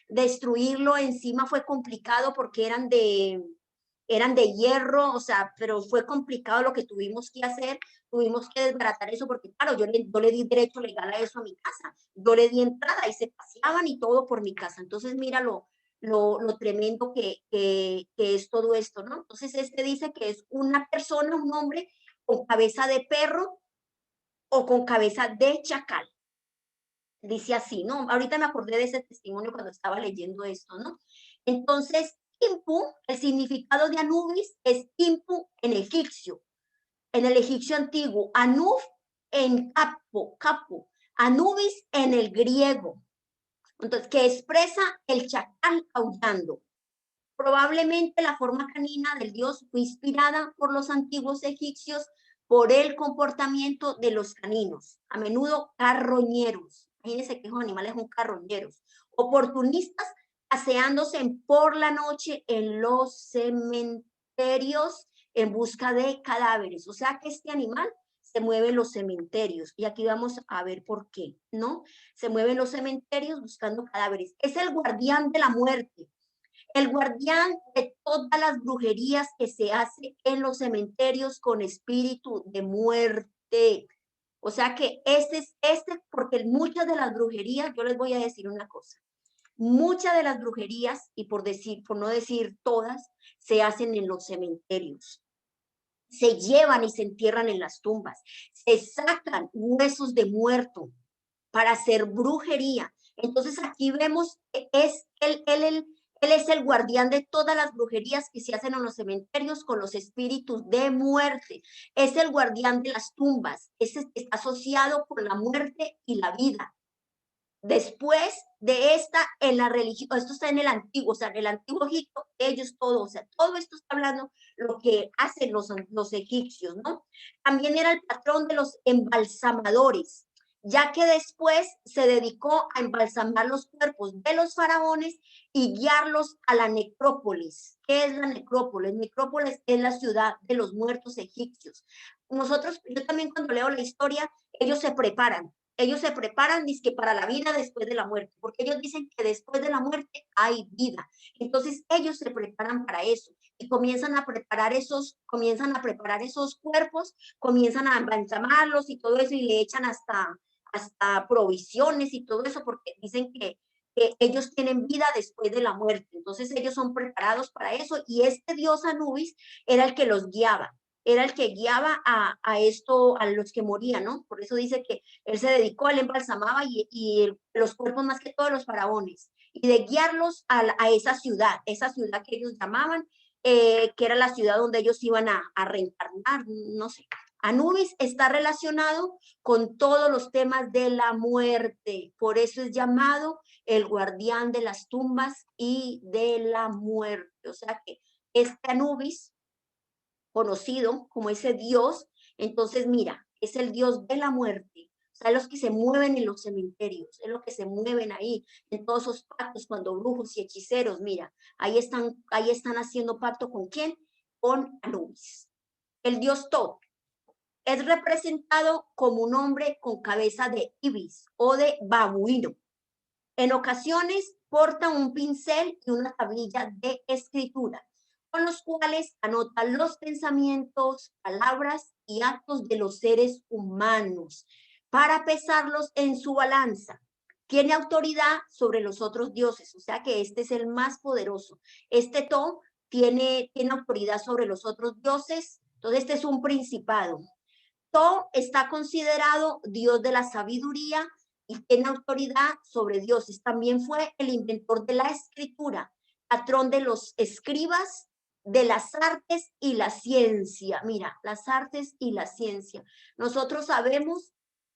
destruirlo. Encima fue complicado porque eran de hierro, o sea, pero fue complicado lo que tuvimos que hacer, tuvimos que desbaratar eso porque, claro, yo le di derecho legal a eso a mi casa, yo le di entrada y se paseaban y todo por mi casa. Entonces, mira lo tremendo que es todo esto, ¿no? Entonces, este dice que es una persona, un hombre con cabeza de perro o con cabeza de chacal. Dice así, ¿no? Ahorita me acordé de ese testimonio cuando estaba leyendo esto, ¿no? Entonces, Impu, el significado de Anubis es Impu en egipcio, en el egipcio antiguo, Anub en capo, Anubis en el griego, entonces, que expresa el chacal aullando. Probablemente la forma canina del dios fue inspirada por los antiguos egipcios por el comportamiento de los caninos, a menudo carroñeros. Imagínense que esos animales son carroñeros, oportunistas paseándose por la noche en los cementerios en busca de cadáveres. O sea que este animal se mueve en los cementerios y aquí vamos a ver por qué, ¿no? Se mueve en los cementerios buscando cadáveres. Es el guardián de la muerte, el guardián de todas las brujerías que se hace en los cementerios con espíritu de muerte. O sea que porque muchas de las brujerías, yo les voy a decir una cosa, muchas de las brujerías, y por no decir todas, se hacen en los cementerios. Se llevan y se entierran en las tumbas. Se sacan huesos de muerto para hacer brujería. Entonces aquí vemos, él es el guardián de todas las brujerías que se hacen en los cementerios con los espíritus de muerte. Es el guardián de las tumbas. Está asociado con la muerte y la vida. Después de esta, en la religión, esto está en el antiguo, o sea, en el antiguo Egipto, ellos todo, o sea, todo esto está hablando lo que hacen los egipcios, ¿no? También era el patrón de los embalsamadores, ya que después se dedicó a embalsamar los cuerpos de los faraones y guiarlos a la necrópolis. ¿Qué es la necrópolis? Necrópolis es la ciudad de los muertos egipcios. Yo también cuando leo la historia, ellos se preparan dizque para la vida después de la muerte, porque ellos dicen que después de la muerte hay vida. Entonces ellos se preparan para eso y comienzan a preparar esos cuerpos, comienzan a embalsamarlos y todo eso y le echan hasta provisiones y todo eso porque dicen que ellos tienen vida después de la muerte. Entonces ellos son preparados para eso y este dios Anubis era el que los guiaba, era el que guiaba a los que morían, ¿no? Por eso dice que él se dedicó, él embalsamaba y los cuerpos más que todos los faraones, y de guiarlos a esa ciudad que ellos llamaban, que era la ciudad donde ellos iban a reencarnar, no sé. Anubis está relacionado con todos los temas de la muerte, por eso es llamado el guardián de las tumbas y de la muerte. O sea que este Anubis, conocido como ese dios, entonces mira, es el dios de la muerte. O sea, los que se mueven en los cementerios, es lo que se mueven ahí, en todos esos pactos, cuando brujos y hechiceros, mira, ahí están haciendo pacto ¿con quién? Con Anubis. El dios Tot es representado como un hombre con cabeza de ibis o de babuino. En ocasiones porta un pincel y una tablilla de escritura, con los cuales anota los pensamientos, palabras y actos de los seres humanos para pesarlos en su balanza. Tiene autoridad sobre los otros dioses, o sea que este es el más poderoso. Este To tiene autoridad sobre los otros dioses, entonces este es un principado. To está considerado Dios de la sabiduría y tiene autoridad sobre dioses. También fue el inventor de la escritura, patrón de los escribas, de las artes y la ciencia. Mira, las artes y la ciencia. Nosotros sabemos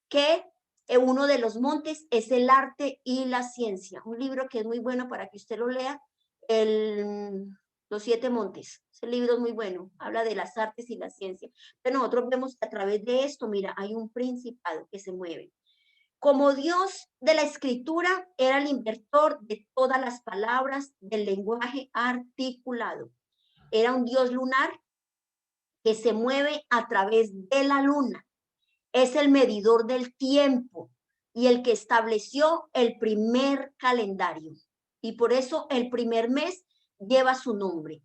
que uno de los montes es el arte y la ciencia. Un libro que es muy bueno para que usted lo lea, Los Siete Montes. Ese libro es muy bueno, habla de las artes y la ciencia. Pero nosotros vemos que a través de esto, mira, hay un principado que se mueve. Como Dios de la escritura, era el inventor de todas las palabras del lenguaje articulado. Era un Dios lunar que se mueve a través de la luna. Es el medidor del tiempo y el que estableció el primer calendario. Y por eso el primer mes lleva su nombre.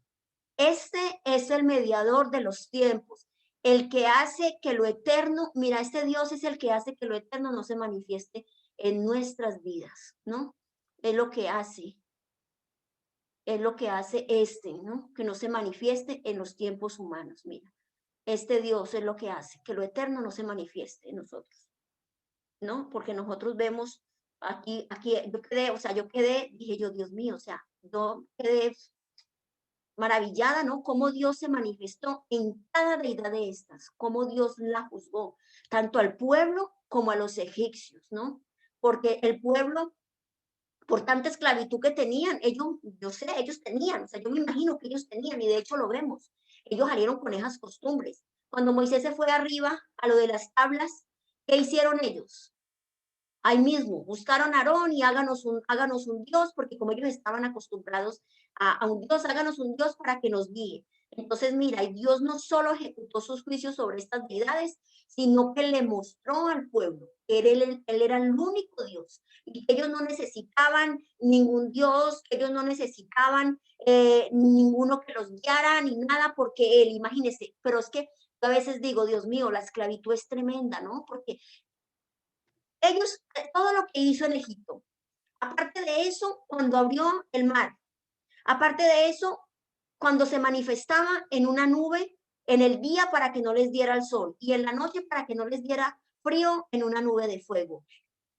Este es el mediador de los tiempos, el que hace que lo eterno, mira, este Dios es el que hace que lo eterno no se manifieste en nuestras vidas, ¿no? Es lo que hace, ¿no? Que no se manifieste en los tiempos humanos, mira. Este Dios es lo que hace, que lo eterno no se manifieste en nosotros, ¿no? Porque nosotros vemos aquí, dije yo, Dios mío, o sea, yo quedé maravillada, ¿no? Cómo Dios se manifestó en cada deidad de estas, cómo Dios la juzgó, tanto al pueblo como a los egipcios, ¿no? Porque el pueblo, por tanta esclavitud que tenían, ellos tenían, o sea, yo me imagino que ellos tenían, y de hecho lo vemos, ellos salieron con esas costumbres. Cuando Moisés se fue arriba a lo de las tablas, ¿qué hicieron ellos? Ahí mismo, buscaron a Aarón y háganos un Dios, porque como ellos estaban acostumbrados a un Dios, háganos un Dios para que nos guíe. Entonces, mira, y Dios no solo ejecutó sus juicios sobre estas deidades, sino que le mostró al pueblo que él era el único Dios y que ellos no necesitaban ningún Dios, que ellos no necesitaban ninguno que los guiara ni nada, porque él, imagínense, pero es que a veces digo, Dios mío, la esclavitud es tremenda, ¿no? Porque ellos, todo lo que hizo en Egipto, aparte de eso, cuando abrió el mar, aparte de eso, cuando se manifestaba en una nube en el día para que no les diera el sol y en la noche para que no les diera frío en una nube de fuego.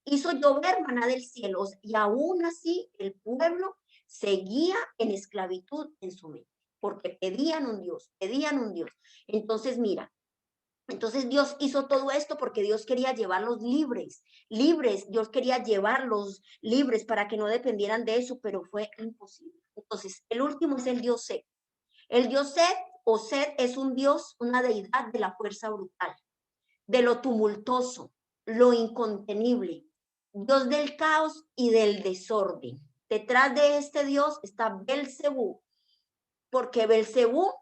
Hizo llover maná del cielo y aún así el pueblo seguía en esclavitud en su mente, porque pedían un Dios, pedían un Dios. Entonces, mira, entonces Dios hizo todo esto porque Dios quería llevarlos libres, libres, Dios quería llevarlos libres para que no dependieran de eso, pero fue imposible. Entonces, el último es el Dios Set. El Dios Set o Set es un Dios, una deidad de la fuerza brutal, de lo tumultuoso, lo incontenible, Dios del caos y del desorden. Detrás de este Dios está Belcebú, porque Belcebú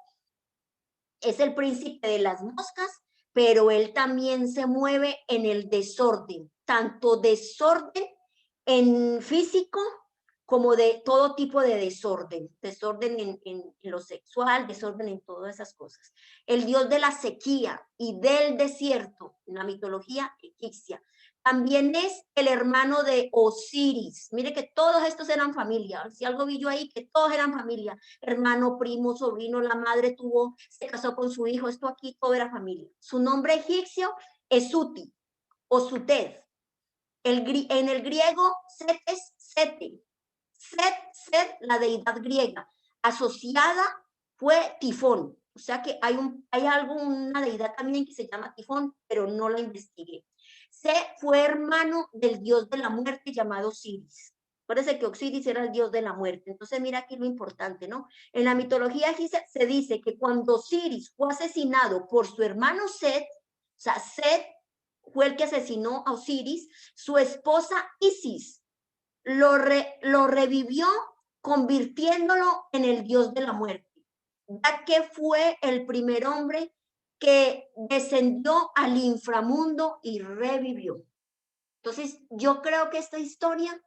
es el príncipe de las moscas, pero él también se mueve en el desorden, tanto desorden en físico como de todo tipo de desorden, desorden en lo sexual, desorden en todas esas cosas. El dios de la sequía y del desierto, en la mitología egipcia. También es el hermano de Osiris. Mire que todos estos eran familia. Si algo vi yo ahí, que todos eran familia. Hermano, primo, sobrino, la madre tuvo, se casó con su hijo. Esto aquí todo era familia. Su nombre egipcio es Suti o Suted. En el griego, Set es Sete. Set, la deidad griega. Asociada fue Tifón. O sea que hay una deidad también que se llama Tifón, pero no la investigué. Set fue hermano del dios de la muerte llamado Osiris. Parece que Osiris era el dios de la muerte. Entonces, mira aquí lo importante, ¿no? En la mitología egipcia se dice que cuando Osiris fue asesinado por su hermano Set, o sea, Set fue el que asesinó a Osiris, su esposa Isis lo revivió convirtiéndolo en el dios de la muerte, ya que fue el primer hombre que descendió al inframundo y revivió. Entonces, yo creo que esta historia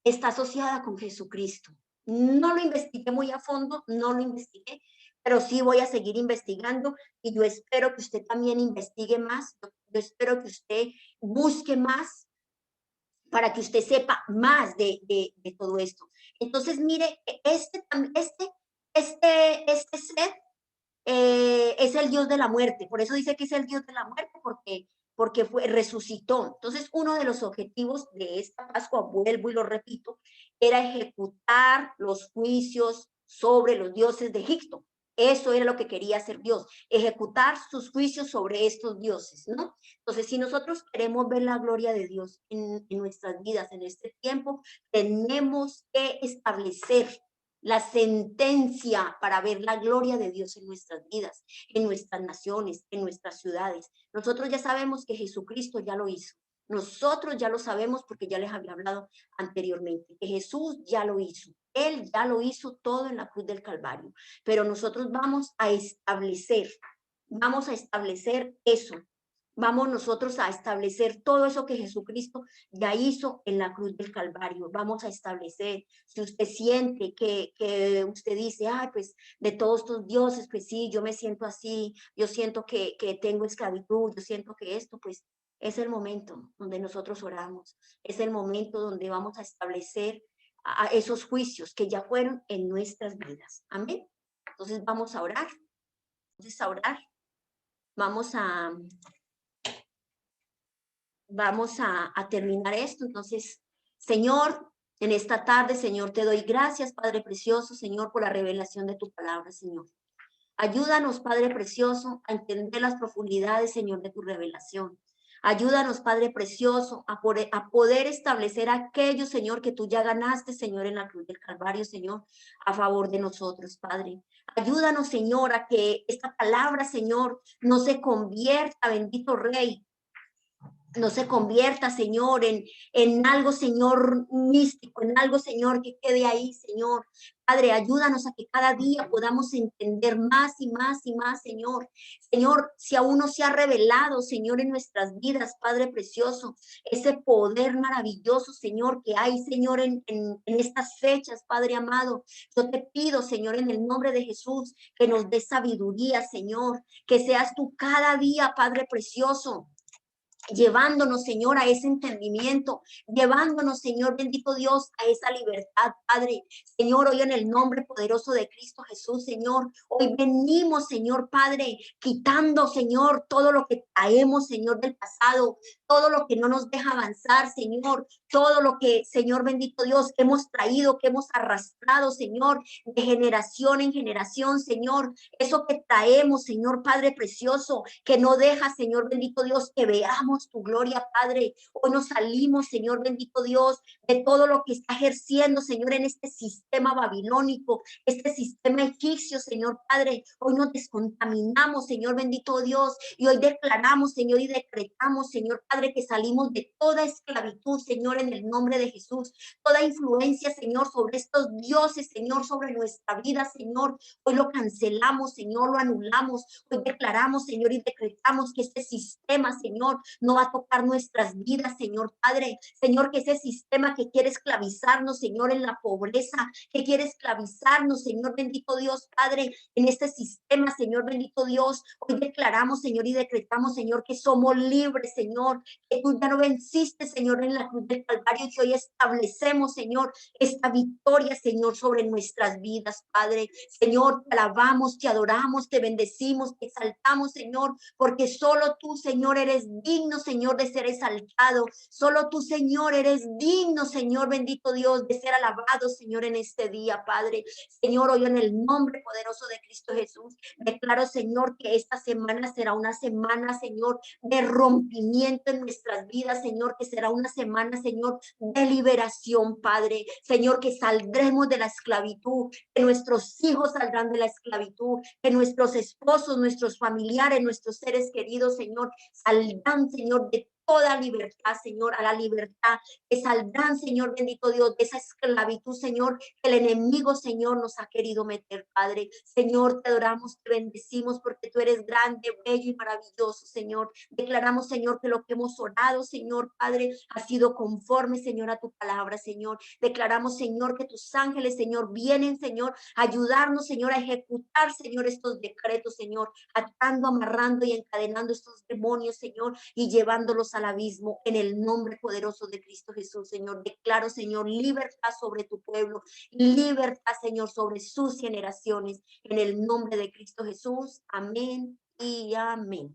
está asociada con Jesucristo. No lo investigué muy a fondo, no lo investigué, pero sí voy a seguir investigando y yo espero que usted también investigue más, yo espero que usted busque más para que usted sepa más de todo esto. Entonces, mire, este ser es el Dios de la muerte. Por eso dice que es el Dios de la muerte, porque resucitó. Entonces, uno de los objetivos de esta Pascua, vuelvo y lo repito, era ejecutar los juicios sobre los dioses de Egipto. Eso era lo que quería hacer Dios, ejecutar sus juicios sobre estos dioses, ¿no? Entonces, si nosotros queremos ver la gloria de Dios en nuestras vidas en este tiempo, tenemos que establecer la sentencia para ver la gloria de Dios en nuestras vidas, en nuestras naciones, en nuestras ciudades. Nosotros ya sabemos que Jesucristo ya lo hizo. Nosotros ya lo sabemos porque ya les había hablado anteriormente, que Jesús ya lo hizo. Él ya lo hizo todo en la cruz del Calvario. Pero nosotros vamos a establecer eso. Vamos nosotros a establecer todo eso que Jesucristo ya hizo en la cruz del Calvario. Vamos a establecer, si usted siente que usted dice, ay, pues de todos estos dioses, pues sí, yo me siento así, yo siento que tengo esclavitud, yo siento que esto, pues es el momento donde nosotros oramos, es el momento donde vamos a establecer a esos juicios que ya fueron en nuestras vidas. Amén. Entonces vamos a orar, vamos a terminar esto. Entonces, Señor, en esta tarde, Señor, te doy gracias, Padre Precioso, Señor, por la revelación de tu palabra, Señor. Ayúdanos, Padre Precioso, a entender las profundidades, Señor, de tu revelación. Ayúdanos, Padre Precioso, a poder establecer aquello, Señor, que tú ya ganaste, Señor, en la cruz del Calvario, Señor, a favor de nosotros, Padre. Ayúdanos, Señor, a que esta palabra, Señor, no se convierta, bendito Rey, no se convierta, Señor, en algo, Señor, místico, en algo, Señor, que quede ahí, Señor. Padre, ayúdanos a que cada día podamos entender más y más y más, Señor. Señor, si aún no se ha revelado, Señor, en nuestras vidas, Padre precioso, ese poder maravilloso, Señor, que hay, Señor, en estas fechas, Padre amado. Yo te pido, Señor, en el nombre de Jesús, que nos dé sabiduría, Señor, que seas tú cada día, Padre precioso, llevándonos, Señor, a ese entendimiento, llevándonos, Señor, bendito Dios, a esa libertad, Padre. Señor, hoy en el nombre poderoso de Cristo Jesús, Señor, hoy venimos, Señor, Padre, quitando, Señor, todo lo que traemos, Señor, del pasado, todo lo que no nos deja avanzar, Señor, todo lo que, Señor, bendito Dios, hemos traído, que hemos arrastrado, Señor, de generación en generación, Señor, eso que traemos, Señor, Padre precioso, que no deja, Señor, bendito Dios, que veamos tu gloria, Padre. Hoy nos salimos, Señor bendito Dios, de todo lo que está ejerciendo, Señor, en este sistema babilónico, este sistema egipcio, Señor Padre. Hoy nos descontaminamos, Señor bendito Dios, y hoy declaramos, Señor, y decretamos, Señor Padre, que salimos de toda esclavitud, Señor, en el nombre de Jesús. Toda influencia, Señor, sobre estos dioses, Señor, sobre nuestra vida, Señor. Hoy lo cancelamos, Señor, lo anulamos. Hoy declaramos, Señor, y decretamos que este sistema, Señor, no va a tocar nuestras vidas, Señor Padre. Señor, que ese sistema que quiere esclavizarnos, Señor, en la pobreza, que quiere esclavizarnos, Señor bendito Dios, Padre, en este sistema, Señor bendito Dios, hoy declaramos, Señor, y decretamos, Señor, que somos libres, Señor, que tú ya no venciste, Señor, en la cruz del Calvario, y que hoy establecemos, Señor, esta victoria, Señor, sobre nuestras vidas, Padre. Señor, te alabamos, te adoramos, te bendecimos, te exaltamos, Señor, porque solo tú, Señor, eres digno, Señor, de ser exaltado. Solo tú, Señor, eres digno, Señor, bendito Dios, de ser alabado, Señor, en este día, Padre. Señor, hoy en el nombre poderoso de Cristo Jesús, declaro, Señor, que esta semana será una semana, Señor, de rompimiento en nuestras vidas, Señor, que será una semana, Señor, de liberación, Padre. Señor, que saldremos de la esclavitud, que nuestros hijos saldrán de la esclavitud, que nuestros esposos, nuestros familiares, nuestros seres queridos, Señor, saldrán, Señor, de toda libertad, Señor, a la libertad, que saldrán, Señor, bendito Dios, de esa esclavitud, Señor, que el enemigo, Señor, nos ha querido meter, Padre. Señor, te adoramos, te bendecimos porque tú eres grande, bello y maravilloso, Señor. Declaramos, Señor, que lo que hemos orado, Señor, Padre, ha sido conforme, Señor, a tu palabra, Señor. Declaramos, Señor, que tus ángeles, Señor, vienen, Señor, a ayudarnos, Señor, a ejecutar, Señor, estos decretos, Señor, atando, amarrando y encadenando estos demonios, Señor, y llevándolos al abismo en el nombre poderoso de Cristo Jesús, Señor. Declaro, Señor, libertad sobre tu pueblo, libertad, Señor, sobre sus generaciones, en el nombre de Cristo Jesús. Amén y amén.